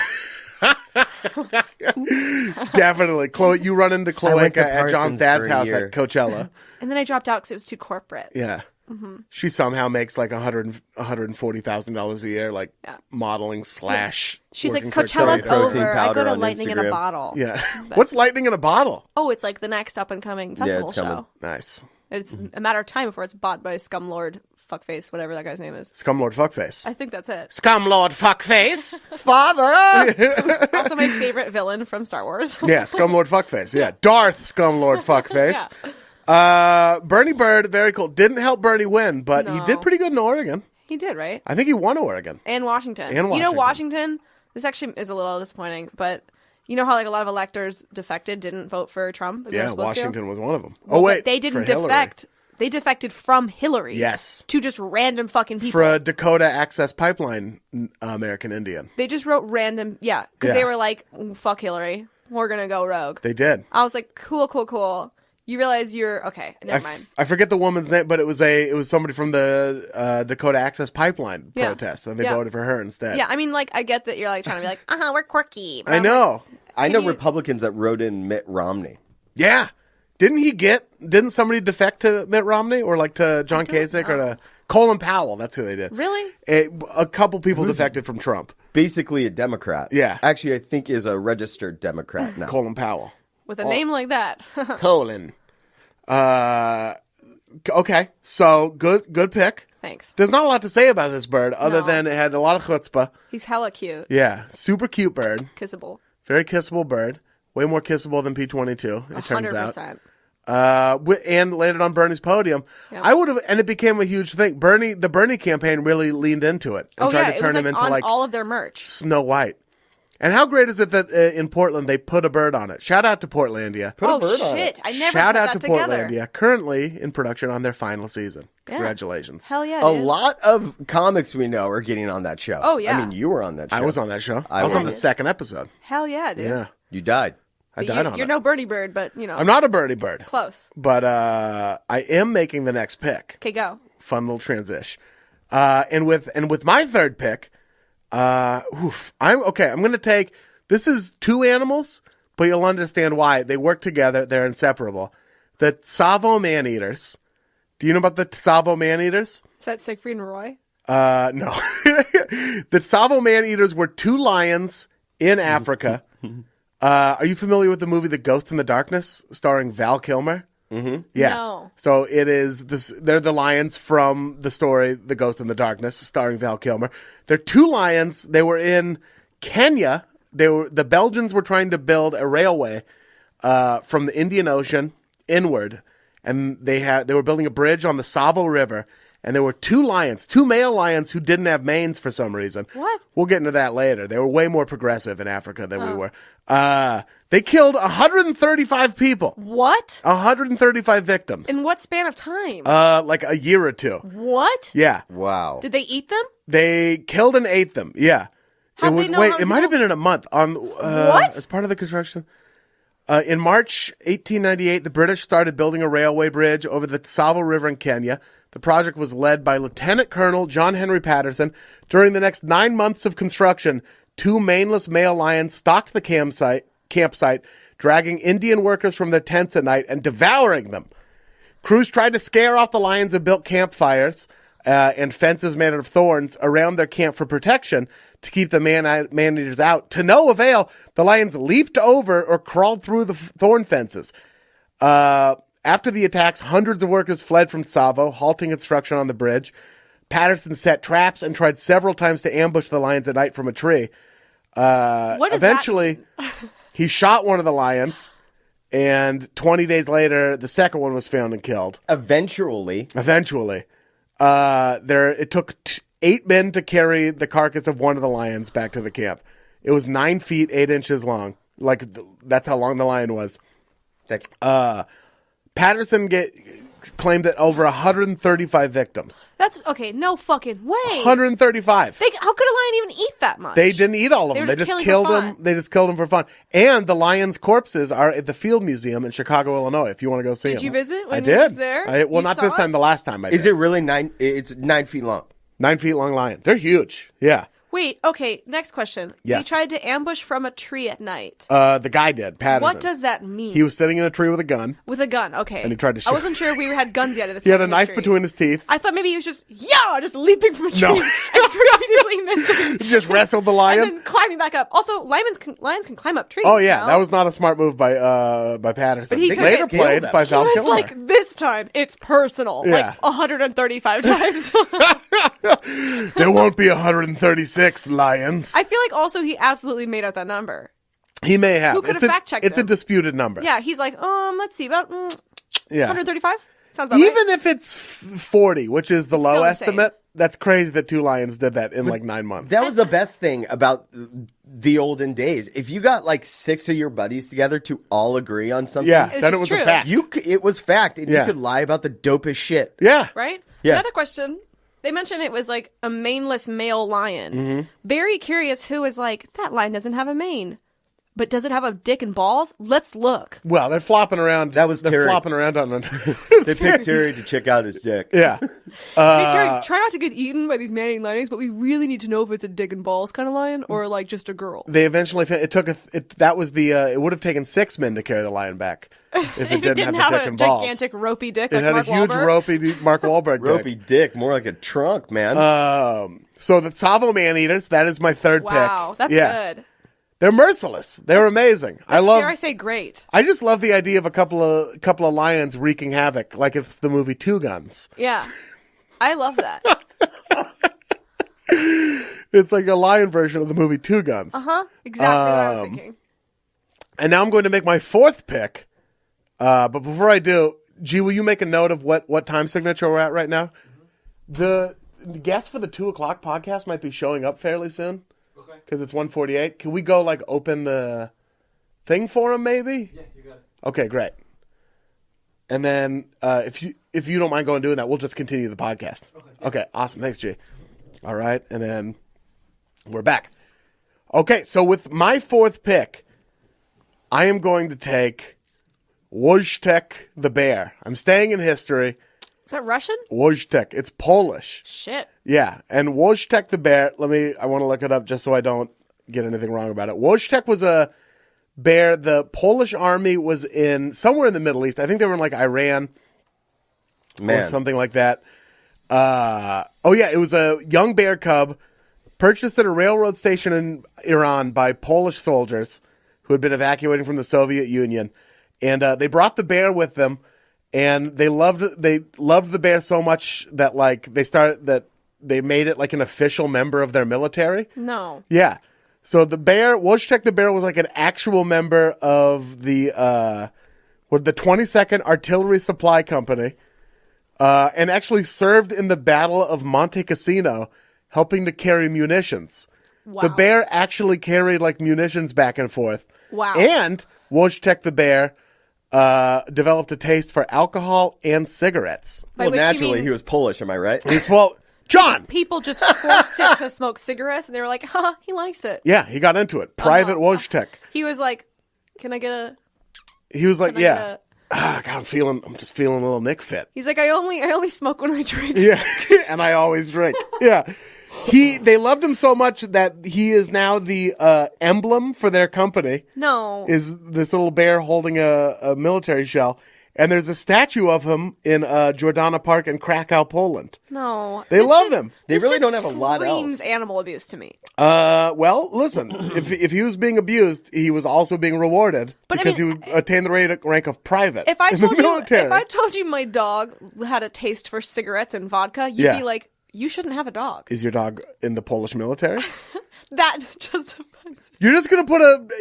Definitely. You run into I went Cloaca to at John's Parsons dad's for a house year. at Coachella. And then I dropped out because it was too corporate. Yeah. Mm-hmm. She somehow makes like $140,000 a year, like Yeah. modeling slash. She's like, working for Coachella's Accelerator. Protein over. I go powder to on Lightning in a Instagram. Bottle. Yeah. What's lightning in a bottle? Oh, it's like the next up and coming festival it's coming. show. Nice. It's a matter of time before it's bought by Scumlord Fuckface, whatever that guy's name is. Scumlord Fuckface. I think that's it. Scumlord Fuckface. Father! Also, my favorite villain from Star Wars. Yeah, Scumlord Fuckface. Yeah. Darth Scumlord Fuckface. Bernie Bird, very cool. Didn't help Bernie win, but he No. did pretty good in Oregon. He did, right? I think he won Oregon. And Washington. And You know, Washington. Washington, this actually is a little disappointing, but you know how like a lot of electors defected, didn't vote for Trump? They were Yeah, supposed to? Washington was one of them. Well, Oh, wait. They didn't for Hillary. defect. They defected from Hillary. Yes. To just random fucking people. For a Dakota Access Pipeline American Indian. They just wrote random, because Yeah. they were like, fuck Hillary. We're going to go rogue. They did. I was like, cool. You realize you're, okay, never mind. I forget the woman's name, but it was somebody from the Dakota Access Pipeline Yeah. protest, and they Yeah. voted for her instead. Yeah, I mean, like, I get that you're like trying to be like, we're quirky. but I I'm like, know. I know you- Republicans that wrote in Mitt Romney. Yeah. Didn't somebody defect to Mitt Romney or like to John Kasich or to Colin Powell? That's who they did. Really? A couple people defected from Trump. Basically a Democrat. Yeah. Actually, I think is a registered Democrat now. Colin Powell. With a name like that. Colin. Okay. So good pick. Thanks. There's not a lot to say about this bird other No. than it had a lot of chutzpah. He's hella cute. Yeah. Super cute bird. Kissable. Very kissable bird. Way more kissable than P-22, it turns out. 100%. And landed on Bernie's podium. Yeah. I would have, and it became a huge thing. The Bernie campaign really leaned into it and Oh, tried yeah. to It turn was him like into on like all of their merch. Snow White. And how great is it that in Portland they put a bird on it? Shout out to Portlandia. Put a bird on shit. it. I never Shout put out that to together. Portlandia. Currently in production on their final season. Yeah. Congratulations. Hell yeah, A dude. lot of comics we know are getting on that show. Oh, yeah. I mean, you were on that show. I was on that show. I I was on the wasn't. second episode. Hell yeah, dude. Yeah. You died. I But died on you're it. no Bernie Bird, but, you know. I'm not a birdie bird. Close. But I am making the next pick. Okay, go. Fun little transition. And with my third pick, I'm going to take. This is two animals, but you'll understand why they work together. They're inseparable. The Tsavo man-eaters. Do you know about the Tsavo man-eaters? Is that Siegfried and Roy? No. The Tsavo man-eaters were two lions in Africa. Are you familiar with the movie The Ghost in the Darkness, starring Val Kilmer? Mm-hmm. Yeah. No. So it is this. They're the lions from the story The Ghost in the Darkness, starring Val Kilmer. They're two lions. They were in Kenya. The Belgians were trying to build a railway from the Indian Ocean inward, and they were building a bridge on the Savo River. And there were two male lions who didn't have manes for some reason. What? We'll get into that later. They were way more progressive in Africa than we were. They killed 135 people. What? 135 victims. In what span of time? Like a year or two. What? Yeah. Wow. Did they eat them? They killed and ate them. Yeah. How'd they know how it might have to- been in a month on What? as part of the construction. In March 1898, the British started building a railway bridge over the Tsavo River in Kenya. The project was led by Lieutenant Colonel John Henry Patterson. During the next 9 months of construction, two maneless male lions stalked the campsite, dragging Indian workers from their tents at night and devouring them. Crews tried to scare off the lions and built campfires. and fences made out of thorns around their camp for protection to keep the man-eaters out. To no avail, the lions leaped over or crawled through the thorn fences. After the attacks, hundreds of workers fled from Tsavo, halting construction on the bridge. Patterson set traps and tried several times to ambush the lions at night from a tree. Eventually, he shot one of the lions, and 20 days later, the second one was found and killed. Eventually. It took 8 men to carry the carcass of one of the lions back to the camp. It was 9 feet, 8 inches long. That's how long the lion was. Patterson claimed that over 135 victims. That's okay. No fucking way. 135. How could a lion even eat that much? They didn't eat all of them. They just killed them. They just killed them for fun. And the lions' corpses are at the Field Museum in Chicago, Illinois. If you want to go see them. Did you visit when I you did. was there? Well, not this time. The last time I did. Is it really 9? It's 9 feet long. 9 feet long lion. They're huge. Yeah. Wait, okay, next question. Yes. He tried to ambush from a tree at night. The guy did, Patterson. What does that mean? He was sitting in a tree with a gun. With a gun, okay. And he tried to shoot. I wasn't sure if we had guns yet at this He time had a in knife history. between his teeth. I thought maybe he was just leaping from a tree No. and repeatedly missing. Just wrestled the lion. And then climbing back up. Also, lions can climb up trees. Oh, yeah. no? That was not a smart move by Patterson. But he took Later it- played by Val He was Kilmer. like, this time, it's personal. Yeah. Like 135 times. There won't be 136 lions. I feel like also he absolutely made up that number. He may have. Who could have It's fact-checked It's a him? disputed number. Yeah, he's like, let's see, about Yeah. 135? Sounds about right. Even if it's 40, which is the low still estimate, that's crazy that 2 lions did that in like 9 months. That was the best thing about the olden days. If you got like 6 of your buddies together to all agree on something, Yeah, It's then it just was true. a fact. it was fact, and Yeah. you could lie about the dopest shit. Yeah. Right? Yeah. Another question. They mentioned it was like a maneless male lion. Mm-hmm. Very curious who was like, that lion doesn't have a mane. But does it have a dick and balls? Let's look. Well, they're flopping around. That was They're Terry. flopping around on it. They picked Terry to check out his dick. Yeah. Hey, Terry, try not to get eaten by these man-eating lions, but we really need to know if it's a dick and balls kind of lion or like just a girl. They eventually it would have taken 6 men to carry the lion back if it didn't have a dick and balls. gigantic ropey dick It like had Mark a huge Wahlberg. ropey Mark Wahlberg dick. Ropey dick, more like a trunk, man. So the Tsavo man-eaters, that is my third pick. Wow, that's Yeah. good. They're merciless. They're amazing. Dare I say great? I just love the idea of a couple of lions wreaking havoc, like it's the movie Two Guns. Yeah. I love that. It's like a lion version of the movie Two Guns. Uh-huh. Exactly what I was thinking. And now I'm going to make my 4th pick. But before I do, G, will you make a note of what time signature we're at right now? The guests for the 2 o'clock podcast might be showing up fairly soon. Okay. Because it's 1:48. Can we go open the thing for them maybe? Yeah, you got it. Okay, great. And then if you don't mind going and doing that, we'll just continue the podcast. Okay, awesome. Thanks, G. All right, and then we're back. Okay, so with my 4th pick, I am going to take Wojtek the bear. I'm staying in history. Is that Russian? Wojtek. It's Polish. Shit. Yeah, and Wojtek the bear, I want to look it up just so I don't get anything wrong about it. Wojtek was a bear. The Polish army was somewhere in the Middle East. I think they were in Iran or something like that. It was a young bear cub purchased at a railroad station in Iran by Polish soldiers who had been evacuating from the Soviet Union. And they brought the bear with them. And they loved the bear so much that they made it like an official member of their military. No. Yeah. So Wojtek the bear was like an actual member of the 22nd Artillery Supply Company, and actually served in the Battle of Monte Cassino, helping to carry munitions. Wow. The bear actually carried munitions back and forth. Wow. And Wojtek the bear developed a taste for alcohol and cigarettes. By Well, which you naturally, mean he was Polish, am I right? John! people just forced it to smoke cigarettes, and they were like, he likes it. Yeah, he got into it. Private Wojtek. He was like, can I get a... He was like, Can I yeah. get God, I'm just feeling a little Nick fit. He's like, I only smoke when I drink. Yeah, and I always drink. Yeah. They loved him so much that he is now the emblem for their company. No. Is this little bear holding a military shell. And there's a statue of him in Jordana Park in Krakow, Poland. No. They love him. They This really just don't have a lot screams else. animal abuse to me. Well, listen, if he was being abused, he was also being rewarded But I because mean, he would attain the rank of private If I in the told you, military. if I told you my dog had a taste for cigarettes and vodka, you'd Yeah. be like, you shouldn't have a dog. Is your dog in the Polish military? That justifies it. You're just gonna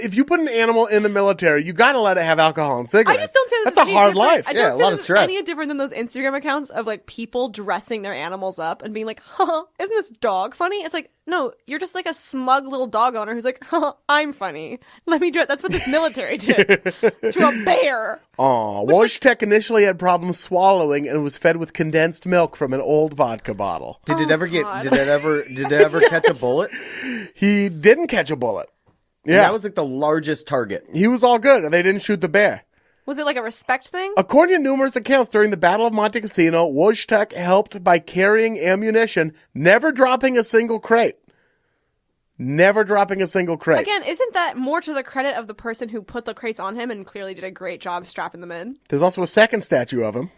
if you put an animal in the military, you gotta let it have alcohol and I cigarettes. just don't see this That's as a any hard different- life. I Yeah, don't a see lot this of as stress. any different than those Instagram accounts of like people dressing their animals up and being like, "Huh, isn't this dog funny?" It's like, no, you're just like a smug little dog owner who's like, "Huh, I'm funny. Let me dress." That's what this military did to a bear. Aw, Wojtek initially had problems swallowing and was fed with condensed milk from an old vodka bottle. Did it ever God. Did it ever catch a bullet? He didn't catch a bullet. Yeah, That was like the largest target. he was all good, and they didn't shoot the bear. Was it like a respect thing? According to numerous accounts during the Battle of Monte Cassino, Wojtek helped by carrying ammunition, never dropping a single crate. Never dropping a single crate. Again, isn't that more to the credit of the person who put the crates on him and clearly did a great job strapping them in? There's also a second statue of him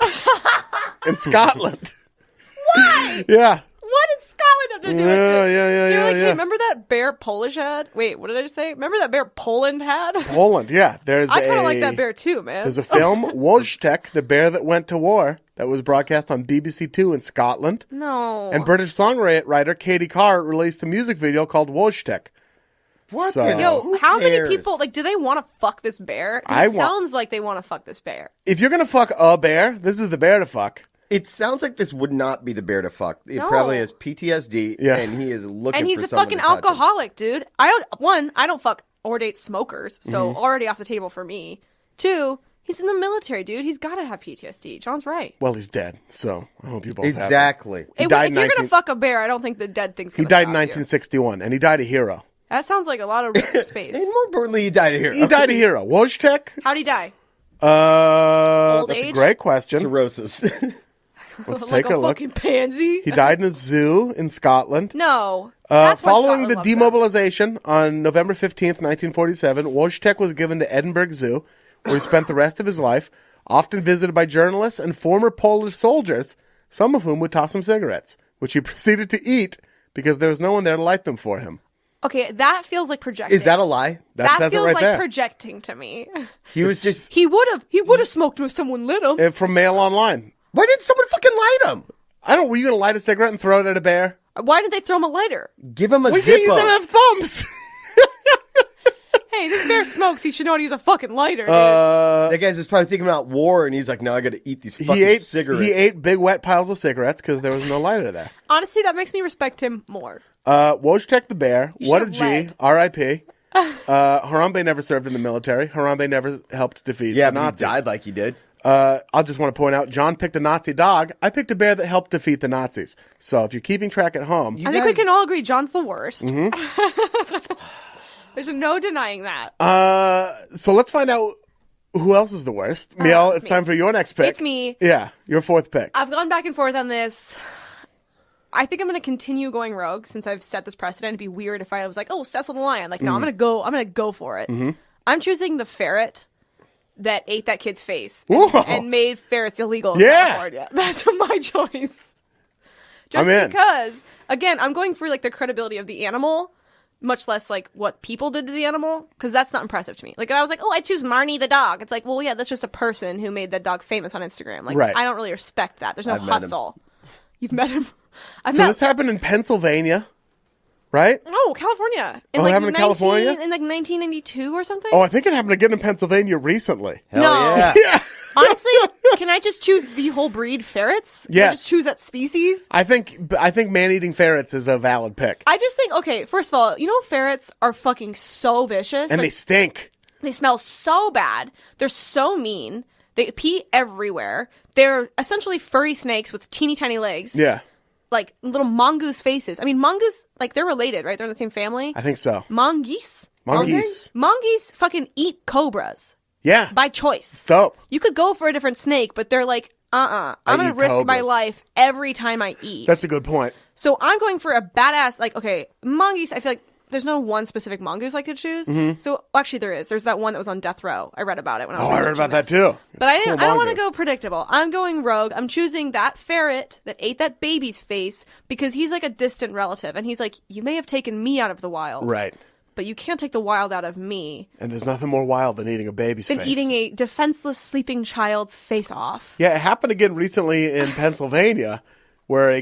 in Scotland. Why? Yeah. What did Scotland have to do with Yeah, it? yeah, They're like, yeah. hey, remember that bear Polish had? Wait, what did I just say? Remember that bear Poland had? Poland, yeah. There's I kind of like that bear too, man. There's a film, Wojtek, the bear that went to war, that was broadcast on BBC Two in Scotland. No. And British songwriter Katie Carr released a music video called Wojtek. What? So- the- Yo, who how many cares? people, like, do they want to fuck this bear? I It want- sounds like they want to fuck this bear. If you're gonna fuck a bear, this is the bear to fuck. It sounds like this would not be the bear to fuck. It No. probably has PTSD, Yeah. and he is looking. And he's for a someone fucking to touch him. alcoholic, dude. I don't fuck or date smokers, so Mm-hmm. already off the table for me. 2, he's in the military, dude. He's got to have PTSD. John's right. Well, he's dead, so I hope you both have it. Exactly. He If died you're in gonna 19 fuck a bear, I don't think the dead thing's He gonna died in stop you. 1961, and he died a hero. That sounds like a lot of space. And more importantly, he died here. He died a hero. Wojtek? How'd he die? That's a age? great question. Cirrhosis. Let's Like take a look. fucking pansy? He died in a zoo in Scotland. No. That's why Following Scotland the loves him. demobilization on November 15th, 1947, Wojtek was given to Edinburgh Zoo, where he spent the rest of his life, often visited by journalists and former Polish soldiers, some of whom would toss him cigarettes, which he proceeded to eat because there was no one there to light them for him. Okay, that feels like projecting. Is that a lie? That says it feels right like there. projecting to me. He was just. He would have smoked if someone lit him. From Mail Online. Why did someone fucking light him? Were you going to light a cigarette and throw it at a bear? Why didn't they throw him a lighter? Give him a Well, he doesn't Zippo. have thumbs. Hey, this bear smokes. He should know how to use a fucking lighter, dude. That guy's just probably thinking about war, and he's like, "No, I got to eat these fucking cigarettes." He ate big wet piles of cigarettes because there was no lighter there. Honestly, that makes me respect him more. Wojtek the bear, You what a should've G, led. R.I.P. Harambe never served in the military. Harambe never helped defeat Yeah, the but he Nazis. died like he did. I just want to point out, John picked a Nazi dog. I picked a bear that helped defeat the Nazis. So if you're keeping track at home, I think we guys- can all agree John's the worst. Mm-hmm. There's no denying that. so let's find out who else is the worst. Miel, it's it's me. time for your next pick. It's me. Yeah, your fourth pick. I've gone back and forth on this. I think I'm going to continue going rogue since I've set this precedent. It'd be weird if I was like, "Oh, Cecil the lion." Like, no, I'm going to go for it. Mm-hmm. I'm choosing the ferret that ate that kid's face Whoa. and made ferrets illegal in Yeah. California. That's my choice. Just I'm in. because, again, I'm going for like the credibility of the animal, much less like what people did to the animal, because that's not impressive to me. Like, if I was like, "Oh, I choose Marnie the dog," it's like, well, yeah, that's just a person who made that dog famous on Instagram. Like, Right. I don't really respect that. There's no I've met him. hustle. You've met him. I've So met. this happened in Pennsylvania, right? Oh, California. Oh, it happened in California? In like 1992 or something? Oh, I think it happened again in Pennsylvania recently. Hell No. yeah. Honestly, can I just choose the whole breed ferrets? Can I Yes. just choose that species? I think man-eating ferrets is a valid pick. I just think, okay, first of all, ferrets are fucking so vicious. And Like, they stink. they smell so bad. They're so mean. They pee everywhere. They're essentially furry snakes with teeny tiny legs. Yeah, Like little mongoose faces. I mean, mongoose, like they're related, right? They're in the same family. I think so. Mongoose? Mongoose. Mongoose fucking eat cobras Yeah. by choice. So, You could go for a different snake, but they're like, I'm going eat to risk my cobras. life every time I eat. that's a good point. So I'm going for a badass, like, okay, mongoose, I feel like there's no one specific mongoose I could choose. So actually there is. There's that one that was on death row. I read about it when I was I heard researching about that this. too. But I don't want to mongoose. go predictable. I'm going rogue. I'm choosing that ferret that ate that baby's face because he's like a distant relative. And he's like, you may have taken me out of the wild. Right. But you can't take the wild out of me. And there's nothing more wild than eating a baby's Than face. eating a defenseless sleeping child's face off. Yeah, it happened again recently in Pennsylvania, where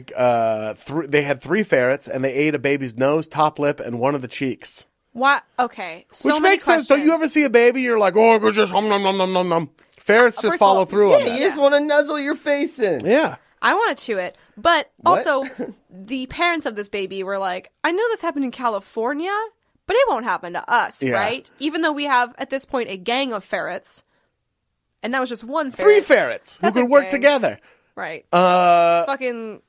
they had 3 ferrets and they ate a baby's nose, top lip, and one of the cheeks. What? Okay. So Which many makes sense. Don't you ever questions. see a baby? You're like, oh, go just nom nom nom nom nom nom. Ferrets just first of all, follow through on You that. Yes. just want to nuzzle your face in. Yeah. I want to chew it. But What? also, the parents of this baby were like, I know this happened in California, but it won't happen to us, Yeah. right? Even though we have, at this point, a gang of ferrets. And that was just one 3 ferret. ferrets who That's a could work gang. together. Right. Uh, Fucking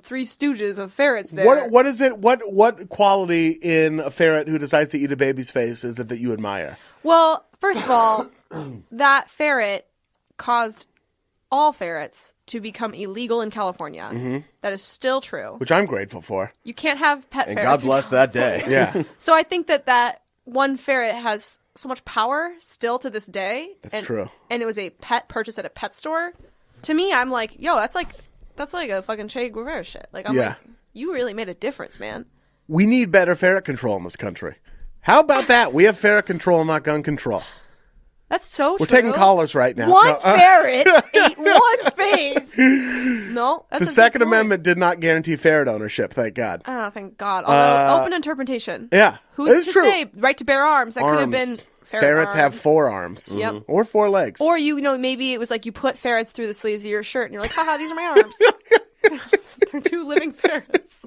3 stooges of ferrets there. what is it? What quality in a ferret who decides to eat a baby's face is it that you admire? Well, first of all, that ferret caused all ferrets to become illegal in California. Mm-hmm. That is still true. Which I'm grateful for. You can't have pet And ferrets. God bless that day. Yeah. So I think that one ferret has so much power still to this day. That's true. And it was a pet purchase at a pet store. To me, I'm like, yo, that's like a fucking Che Guevara shit. Like, I'm Yeah. like, you really made a difference, man. We need better ferret control in this country. How about that? We have ferret control, not gun control. That's so We're true. taking callers right now. One No, ferret ate one face. No, that's the a good Second point. Amendment did not guarantee ferret ownership, thank God. Oh, thank God. Although, open interpretation. Yeah. Who's It's to true. say? Right to bear arms. That could have been Arms. ferret Ferrets have arms. 4 arms. Yep. Or 4 legs. Or maybe it was like you put ferrets through the sleeves of your shirt and you're like, haha, these are my arms. They're 2 living ferrets.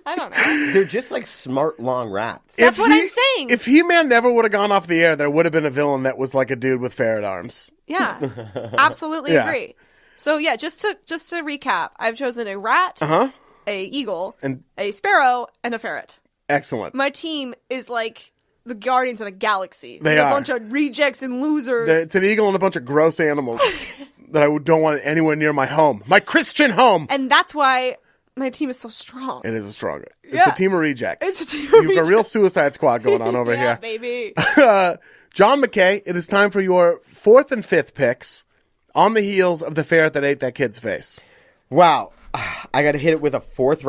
I don't know. They're just like smart long rats. That's what I'm saying. If He-Man never would have gone off the air, there would have been a villain that was like a dude with ferret arms. Yeah. Absolutely Yeah. agree. So yeah, just to recap, I've chosen a rat, Uh-huh. a eagle, And- a sparrow, and a ferret. Excellent. My team is like the Guardians of the Galaxy. They They're are. a bunch of rejects and losers. It's an eagle and a bunch of gross animals that I don't want anywhere near my home. My Christian home! And that's why my team is so strong. It is a strong. It's Yeah. a team of rejects. It's a team of You've got a rejects. real Suicide Squad going on over yeah, here. baby. John McKay, it is time for your 4th and 5th picks on the heels of the ferret that ate that kid's face. Wow. I got to hit it with a 5th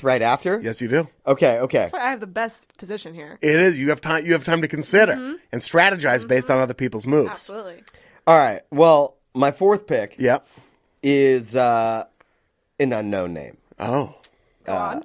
right after? Yes, you do. Okay. That's why I have the best position here. It is. You have time. You have time to consider and strategize based on other people's moves. Absolutely. All right. Well, my 4th pick Yep. is an unknown name. Oh. Go on.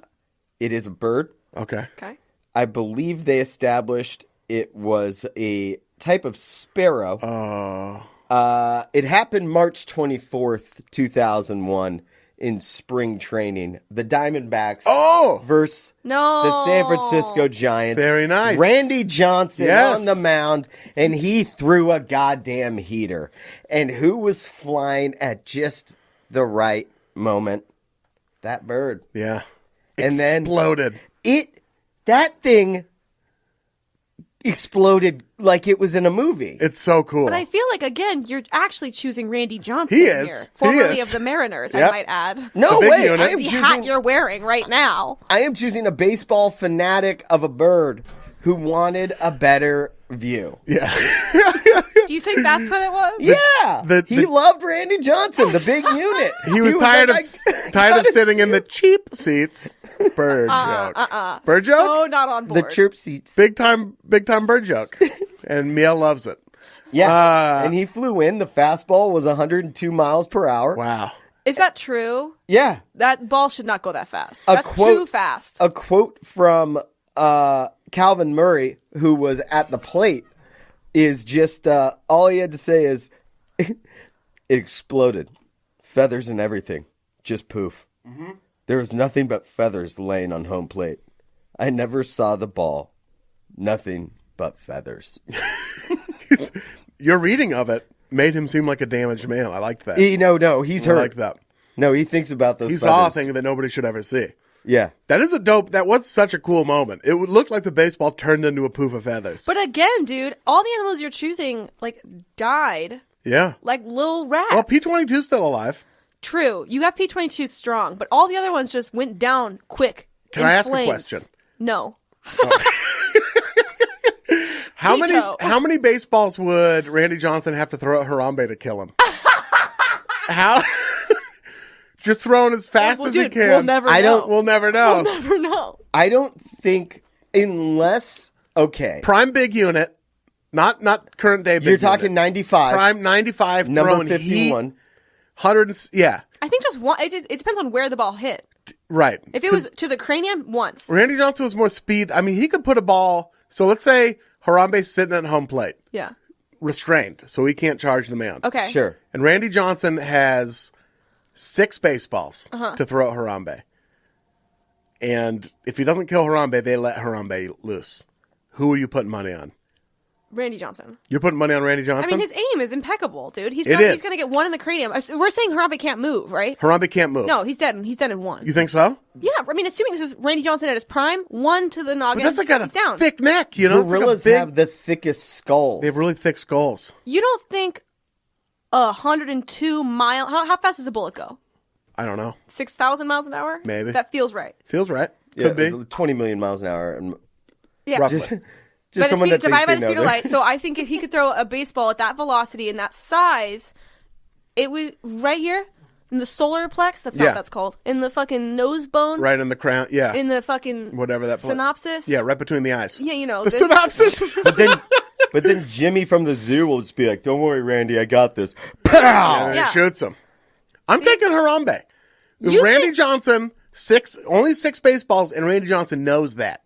It is a bird. Okay. Okay. I believe they established it was a type of sparrow. Oh. It happened March 24th, 2001 in spring training. The Diamondbacks Oh. versus No. the San Francisco Giants. Very nice. Randy Johnson Yes. on the mound, and he threw a goddamn heater. And who was flying at just the right moment? That bird. Yeah. And then- Exploded. That thing exploded like it was in a movie. It's so cool. But I feel like, again, you're actually choosing Randy Johnson He is. here. He Formerly is. of the Mariners, Yep. I might add. No The big way. unit. I am The choosing hat you're wearing right now. I am choosing a baseball fanatic of a bird who wanted a better view. yeah. Do you think that's what it was? Yeah, he the- loved Randy Johnson, the big unit. He was tired like, of tired of sitting in the cheap seats. Bird joke. Bird joke? So not on the board. chirp seats. Big time bird joke. And Miel loves it. Yeah, and he flew in. The fastball was 102 miles per hour. Wow. Is that true? Yeah, That ball should not go that fast. A That's quote- too fast. a quote from Calvin Murray, who was at the plate, is just all he had to say is, "It exploded, feathers and everything, just poof. There was nothing but feathers laying on home plate. I never saw the ball, nothing but feathers." Your reading of it made him seem like a damaged man. I liked that. No, he's I hurt. like that. No, he thinks about those. He feathers. saw a thing that nobody should ever see. Yeah. That was such a cool moment. It looked like the baseball turned into a poof of feathers. But again, dude, all the animals you're choosing, like, died yeah. like little rats. Well, P-22's still alive. True. You have P-22 strong, but all the other ones just went down quick. Can in I ask a flames. question? No. How Veto. many baseballs would Randy Johnson have to throw at Harambe to kill him? How? Just throwing as fast as he can. We'll never know. We'll never know. We'll never know. I don't think unless Prime big unit, not current day big you're talking unit. 95. Prime 95 number throwing 51. heat, 100 yeah. I think just one. It depends on where the ball hit. Right. If it was to the cranium, once. Randy Johnson was more speed. I mean, he could put a ball. So let's say Harambe's sitting at home plate, Yeah. restrained, so he can't charge the mound. Okay. Sure. And Randy Johnson has 6 baseballs to throw at Harambe. And if he doesn't kill Harambe, they let Harambe loose. Who are you putting money on? Randy Johnson. You're putting money on Randy Johnson? I mean, his aim is impeccable, dude. He's It going is. to get one in the cranium. We're saying Harambe can't move, right? Harambe can't move. No, he's dead. He's dead in one. You think so? Yeah, I mean, assuming this is Randy Johnson at his prime, one to the noggin. But that's like got he's a down. thick neck, you know? It's like a Gorillas big- have the thickest skulls. They have really thick skulls. You don't think 102 mile? How fast does a bullet go? I don't know. 6,000 miles an hour? Maybe. That feels right. Feels right. Yeah, Could be. 20 million miles an hour. And Yeah. Roughly. just By the someone speed, that divided by the thinks they speed know of their- light. So I think if he could throw a baseball at that velocity and that size, it would right here in the solar plex. That's not Yeah. what that's called. In the fucking nose bone. Right in the crown. Yeah. In the fucking Whatever that synopsis. Yeah, right between the eyes. Yeah, you know The this. synopsis. But then Jimmy from the zoo will just be like, "Don't worry, Randy, I got this." Pow! And Yeah. it shoots him. I'm taking Harambe. You Randy think- Johnson, only 6 baseballs, and Randy Johnson knows that.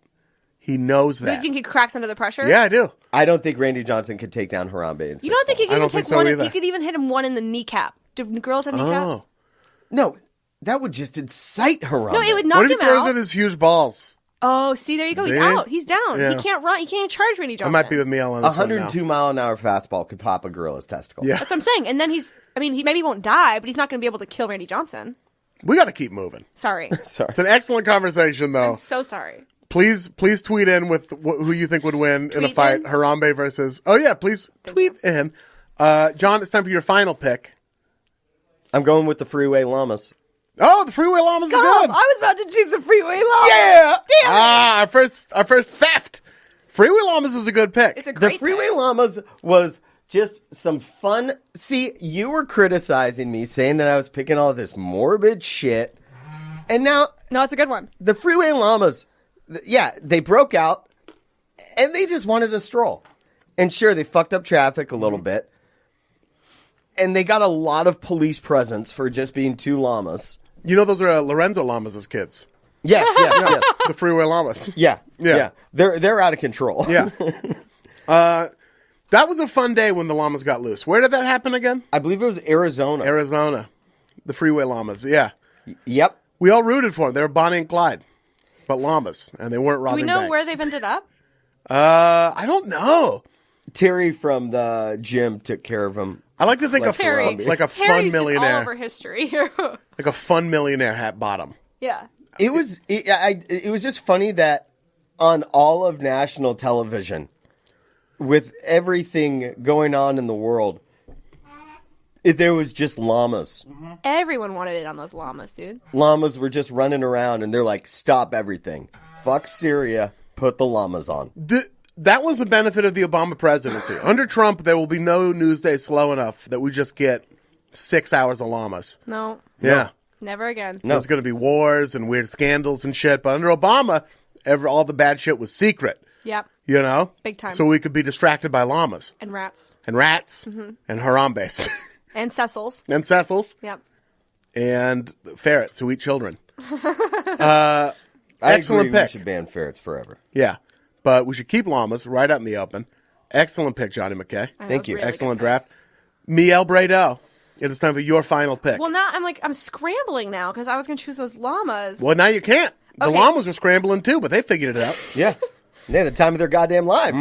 He knows Do you that. think he cracks under the pressure? Yeah, I do. I don't think Randy Johnson could take down Harambe. In You don't think he I could even don't take think so one? either. He could even hit him one in the kneecap. Do girls have kneecaps? Oh. No, that would just incite Harambe. No, it would What knock if he him throws out. at his huge balls? Oh, see, there you go. He's See? out. He's down. Yeah. He can't run. He can't even charge Randy I Johnson. might be with Miel on this 102 one mile an hour fastball could pop a gorilla's testicle. now. Yeah. That's what I'm saying. And then he maybe won't die, but he's not going to be able to kill Randy Johnson. We got to keep moving. Sorry. Sorry. It's an excellent conversation, though. I'm so sorry. Please tweet in with who you think would win in a Tweet fight. in? Harambe versus. Oh, yeah, please tweet in. John, it's time for your final pick. I'm going with the freeway llamas. Oh, the freeway llamas are Stop. good. I was about to choose the freeway llama. Yeah. Damn it. Our first theft. Freeway llamas is a good pick. It's a The great freeway pick. llamas was just some fun. See, you were criticizing me, saying that I was picking all this morbid shit, and now No, it's a good one. the freeway llamas, yeah, they broke out, and they just wanted a stroll. And sure, they fucked up traffic a little bit, and they got a lot of police presence for just being 2 llamas. You know those are Lorenzo llamas as kids. Yes, yes. The freeway llamas. Yeah, Yeah. yeah. They're out of control. Yeah. That was a fun day when the llamas got loose. Where did that happen again? I believe it was Arizona. Arizona. The freeway llamas. Yeah. Yep. We all rooted for them. They were Bonnie and Clyde, but llamas, and they weren't Do robbing we know banks. where they've ended up? I don't know. Terry from the gym took care of him. I like to think of Terry. like a fun Terry's just all millionaire, over history here. like a fun millionaire hat bottom. Yeah. It was just funny that on all of national television, with everything going on in the world, there was just llamas. Everyone wanted it on those llamas, dude. Llamas were just running around, and they're like, "Stop everything! Fuck Syria! Put the llamas on." That was the benefit of the Obama presidency. Under Trump, there will be no news day slow enough that we just get 6 hours of llamas. No. Yeah. Never again. No. There's going to be wars and weird scandals and shit. But under Obama, all the bad shit was secret. Yep. You know? Big time. So we could be distracted by llamas And rats. and rats Mm-hmm. and Harambes And Cecils. and Cecils Yep. and ferrets who eat children. I Excellent agree, pick. We should ban ferrets forever. Yeah. But we should keep llamas right out in the open. Excellent pick, Johnny McKay. I know, Thank it's you. really Excellent good. draft. Miel Bredouw. It is time for your final pick. Well, now I'm scrambling now because I was going to choose those llamas. Well, now you can't. The Okay. llamas were scrambling too, but they figured it out. Yeah, they had the time of their goddamn lives.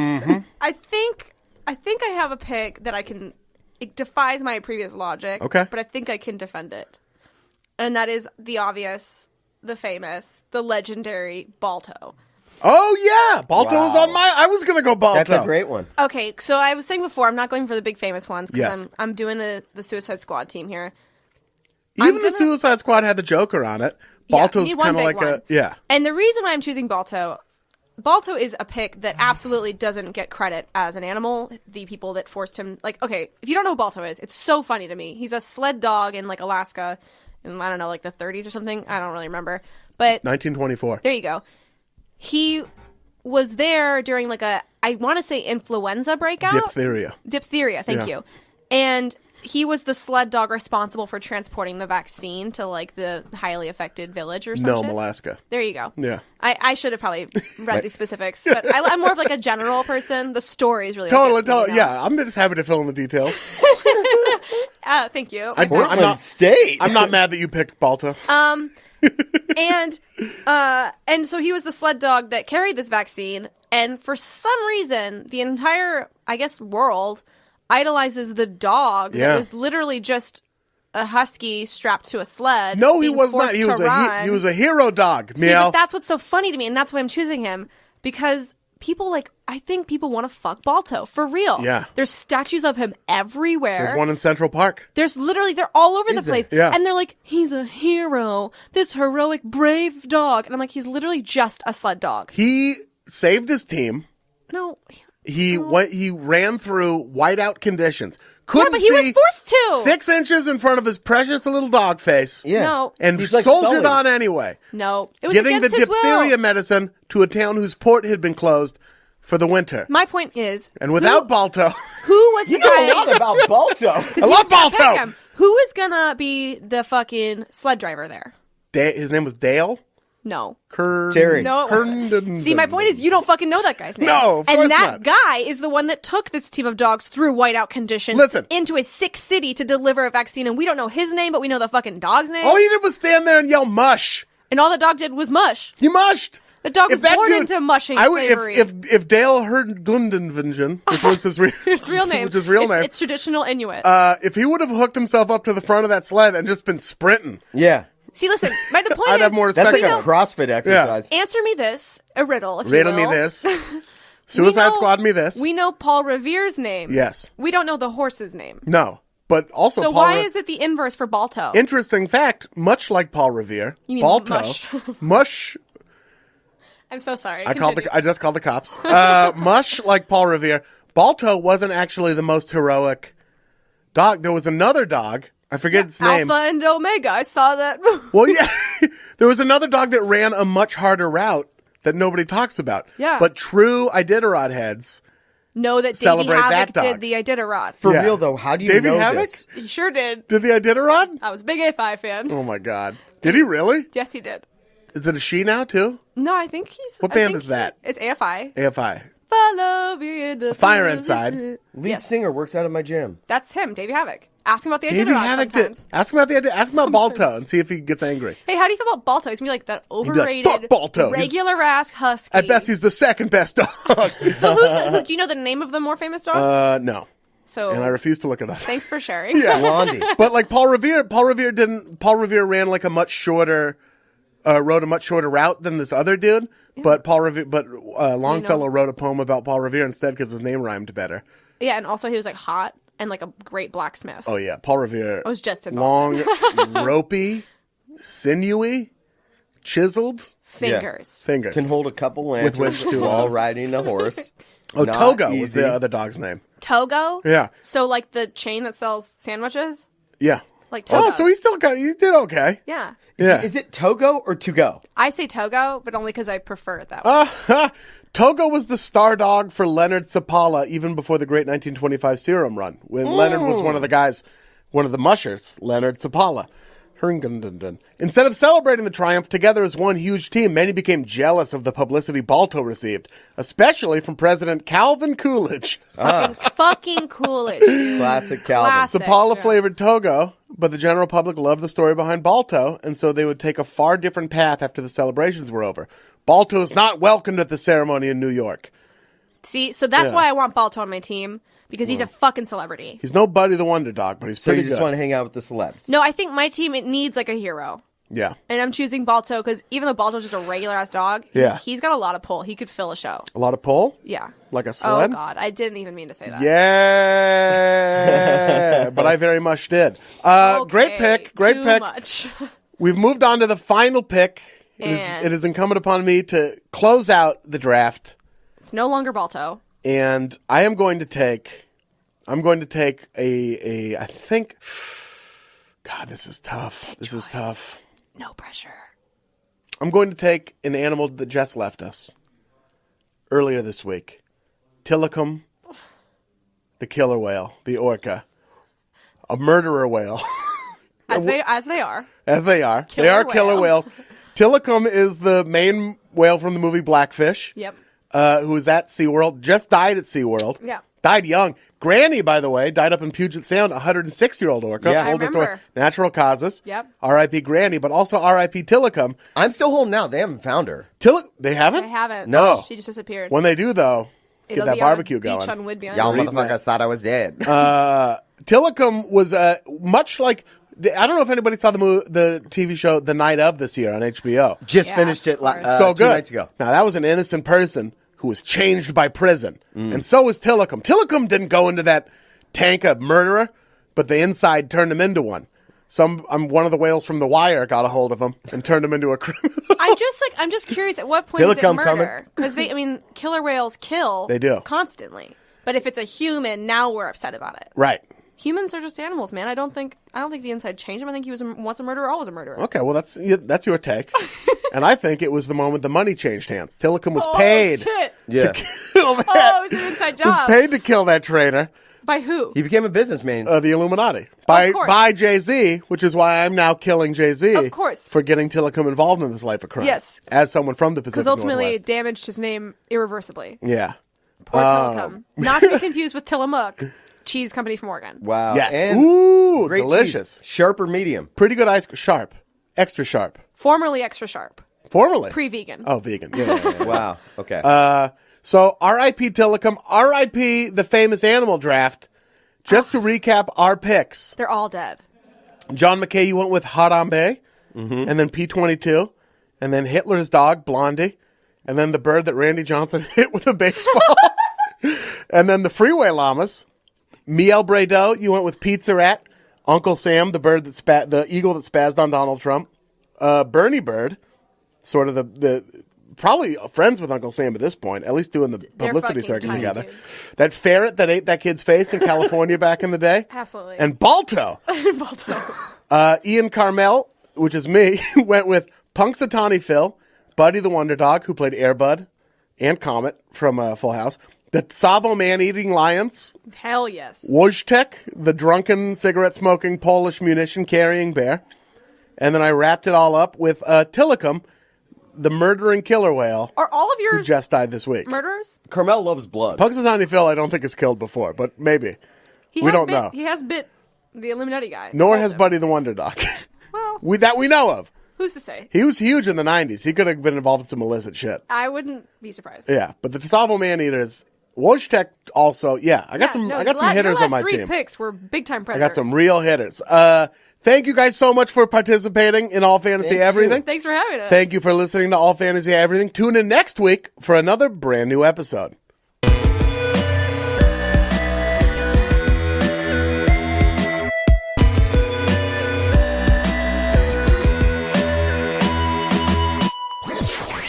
I think I have a pick that I can. It defies my previous logic. Okay. But I think I can defend it, and that is the obvious, the famous, the legendary Balto. Oh, yeah. Balto was Wow. on I was going to go Balto. That's a great one. Okay, so I was saying before, I'm not going for the big famous ones because Yes. I'm doing the Suicide Squad team here. Even I'm the Suicide Squad had the Joker on it. Yeah, you Balto's need one kind of big like one. yeah. And the reason why I'm choosing Balto, Balto is a pick that absolutely doesn't get credit as an animal. The people that forced him, like, okay, if you don't know who Balto is, it's so funny to me. He's a sled dog in like Alaska in, I don't know, like the 30s or something. I don't really remember. But 1924. there you go. He was there during like I want to say influenza breakout. Diphtheria, thank you. And he was the sled dog responsible for transporting the vaccine to like the highly affected village or something. No, Alaska. There you go. Yeah. I should have probably read these specifics, but I'm more of like a general person. The story is really Totally. Yeah, I'm just happy to fill in the details. Thank you. Portland State. I'm not mad that you picked Balto. And so he was the sled dog that carried this vaccine, and for some reason, the entire, I guess, world idolizes the dog that was literally just a husky strapped to a sled. No, he was not. He was a hero dog, Miel. See, but that's what's so funny to me, and that's why I'm choosing him, because I think people want to fuck Balto, for real. Yeah. There's statues of him everywhere. There's one in Central Park. They're all over the place. Yeah. And they're like, he's a hero. This heroic, brave dog. And I'm like, he's literally just a sled dog. He saved his team. No. He ran through whiteout conditions. Yeah, but he was forced to. 6 inches in front of his precious little dog face. Yeah. No. And He's like soldiered Sully. on anyway. No. It was Getting the against his diphtheria will. medicine to a town whose port had been closed for the winter. My point is. And without Balto. Who was the You know guy? a lot about Balto. I love Balto! Who is gonna be the fucking sled driver there? His name was Dale? No. Terry. No, it wasn't. See, my point is you don't fucking know that guy's name. No, of course And that not. guy is the one that took this team of dogs through whiteout conditions Listen. into a sick city to deliver a vaccine, and we don't know his name, but we know the fucking dog's name. All he did was stand there and yell mush. And all the dog did was mush. He mushed. The dog was If that born dude- into mushing I would, slavery. if Dale heard Gundenvingen, which was his Its real name. which is real name, It's traditional Inuit. if he would have hooked himself up to the front of that sled and just been sprinting, Yeah. See, listen, the point I'd is, have more That's respect. like a CrossFit exercise. answer me this, a riddle, if Riddle you me will. this. Suicide Squad me this. We know Paul Revere's name. Yes. We don't know the horse's name. No. But also So Paul why is it the inverse for Balto? Interesting fact, much like Paul Revere, You mean Balto, Mush. Mush, I'm so sorry. I Continue. just called the cops. Much like Paul Revere, Balto wasn't actually the most heroic dog. There was another dog. I forget its name. Alpha and Omega. I saw that. Well, yeah. There was another dog that ran a much harder route that nobody talks about. Yeah. But true Iditarod heads. know that Davey Celebrate Havoc that dog. did the Iditarod. For Yeah. real, though, how do you Davey know Havoc? this? He sure did. Did the Iditarod? I was a big A5 fan. Oh, my God. Did he really? Yes, he did. Is it a she now, too? No, I think he's... What I band think is that? It's AFI. AFI. Follow me in the Fire Inside. Lead Yes. singer works out of my gym. That's him, Davey Havoc. Ask him about the Davey Iditarod Havoc sometimes. Ask him about ask him about Balto Sometimes. and see if he gets angry. Hey, how do you feel about Balto? He's gonna be like that be like, overrated, "Fuck Balto. He's- regular-ass husky. At best, he's the second best dog. So do you know the name of the more famous dog? No. So And I refuse to look it up. thanks for sharing. Yeah. Blondie. But like Paul Revere ran like a much shorter, wrote a much shorter route than this other dude. But Longfellow wrote a poem about Paul Revere instead because his name rhymed better. Yeah, and also he was like hot and like a great blacksmith. Oh yeah, Paul Revere. I was just in long, ropey, sinewy, chiseled Fingers. fingers. Can hold a couple lanterns which to, while riding a horse. Oh, Not Togo was easy. the other dog's name. Togo? Yeah, So like the chain that sells sandwiches? yeah. Like Togo. Oh, so he did okay. Yeah. Yeah. Is it Togo or to go? I say Togo, but only because I prefer it that way. Togo was the star dog for Leonard Sapala even before the great 1925 Serum run, when Leonard was one of the guys, one of the mushers, Leonard Sapala. Instead of celebrating the triumph together as one huge team, many became jealous of the publicity Balto received, especially from President Calvin Coolidge. Fucking Coolidge, dude. Classic Calvin. Classic. Sapala Yeah. flavored Togo, but the general public loved the story behind Balto, and so they would take a far different path after the celebrations were over. Balto is not welcomed at the ceremony in New York. See, so that's Yeah. why I want Balto on my team, because he's a fucking celebrity. He's no Buddy the Wonder Dog, but he's So pretty you just good. want to hang out with the celebs. No, I think my team, it needs like a hero. Yeah. And I'm choosing Balto because even though Balto's just a regular ass dog, he's got a lot of pull. He could fill a show. A lot of pull? Yeah. Like a sled? Oh, God. I didn't even mean to say that. Yeah. But I very much did. Great Okay, pick. Great too pick. much. We've moved on to the final pick It is incumbent upon me to close out the draft, It's no longer Balto. and I am going to take. I'm going to take a. I think. God, this is tough. This is tough. No pressure. I'm going to take an animal that Jess left us earlier this week. Tilikum, the killer whale, the orca, a murderer whale. As they are. As they are. Killer They are killer whales. whales. Tilikum is the main whale from the movie Blackfish. Yep. Who was at SeaWorld. Just died at SeaWorld. Yeah. Died young. Granny, by the way, died up in Puget Sound, 106-year-old orca. Yeah. I Oldest remember. orca. Natural causes. Yep. R.I.P. Granny, but also R.I.P. Tilikum. I'm still holding out. They haven't found her. They haven't? I haven't. No. She just disappeared. When they do, though, It'll get that be on a barbecue beach going. on Whidbey Y'all Island. motherfuckers thought I was dead. Tilikum was much like... I don't know if anybody saw the TV show The Night Of this year on HBO. Just Yeah, finished it of course. So 2 good. nights ago. Now, that was an innocent person who was changed by prison. And so was Tilikum. Tilikum didn't go into that tank of murderer, but the inside turned him into one. One of the whales from The Wire got a hold of him and turned him into a criminal. I'm just curious. At what point is it Tilikum murder? Because killer whales kill. They do. Constantly. But if it's a human, now we're upset about it. Right. Humans are just animals, man. I don't think the inside changed him. I think he was once a murderer, always a murderer. Okay, well, that's your take. And I think it was the moment the money changed hands. Tilikum was Oh, paid shit. Yeah. to kill that. Oh, it was an inside was job. paid to kill that trainer. By who? He became a businessman. The Illuminati by course. Jay-Z, which is why I'm now killing Jay-Z. Of course. For getting Tilikum involved in this life of crime. Yes. As someone from the Pacific Because ultimately Northwest. it damaged his name irreversibly. Yeah. Poor Tilikum. Not to be confused with Tillamook, cheese company from Oregon. Wow. Yes. And Ooh, great delicious. cheese. Sharp or medium? Pretty good ice. Sharp. Extra sharp. Formerly extra sharp. Formerly. Pre-vegan. Oh, vegan. Yeah. Wow. Okay. So R.I.P. Tilikum. R.I.P. the famous animal draft. Just to recap our picks. They're all dead. John McKay, you went with Harambe. And then P-22. And then Hitler's dog, Blondie. And then the bird that Randy Johnson hit with a baseball. And then the freeway llamas. Miel Bredouw, you went with Pizza Rat. Uncle Sam, the bird the eagle that spazzed on Donald Trump. Bernie Bird, sort of the probably friends with Uncle Sam at this point, at least doing the publicity fucking circuit tiny together. dudes. That ferret that ate that kid's face in California back in the day. Absolutely. And Balto. Balto. Ian Karmel, which is me, went with Punxsutawney Phil, Buddy the Wonder Dog, who played Airbud and Comet from Full House. The Tsavo Man-Eating Lions. Hell yes. Wojtek, the drunken, cigarette-smoking, Polish munition-carrying bear. And then I wrapped it all up with Tilikum, the murdering killer whale, Are all of who yours just died this week. murderers? Carmel loves blood. Punxsutawney Phil, I don't think is killed before, but maybe. We don't know. He has bit the Illuminati guy. Nor Told has him. Buddy the Wonder Dog. Well, that we know of. who's to say? He was huge in the 90s. He could have been involved in some illicit shit. I wouldn't be surprised. Yeah, but the Tsavo Man-Eaters, Wojtek also, I got some hitters your on my last three team. picks were big time I predators. got some real hitters. Thank you guys so much for participating in All Fantasy Thank you. Everything. Thanks for having us. Thank you for listening to All Fantasy Everything. Tune in next week for another brand new episode.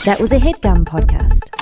That was a HeadGum podcast.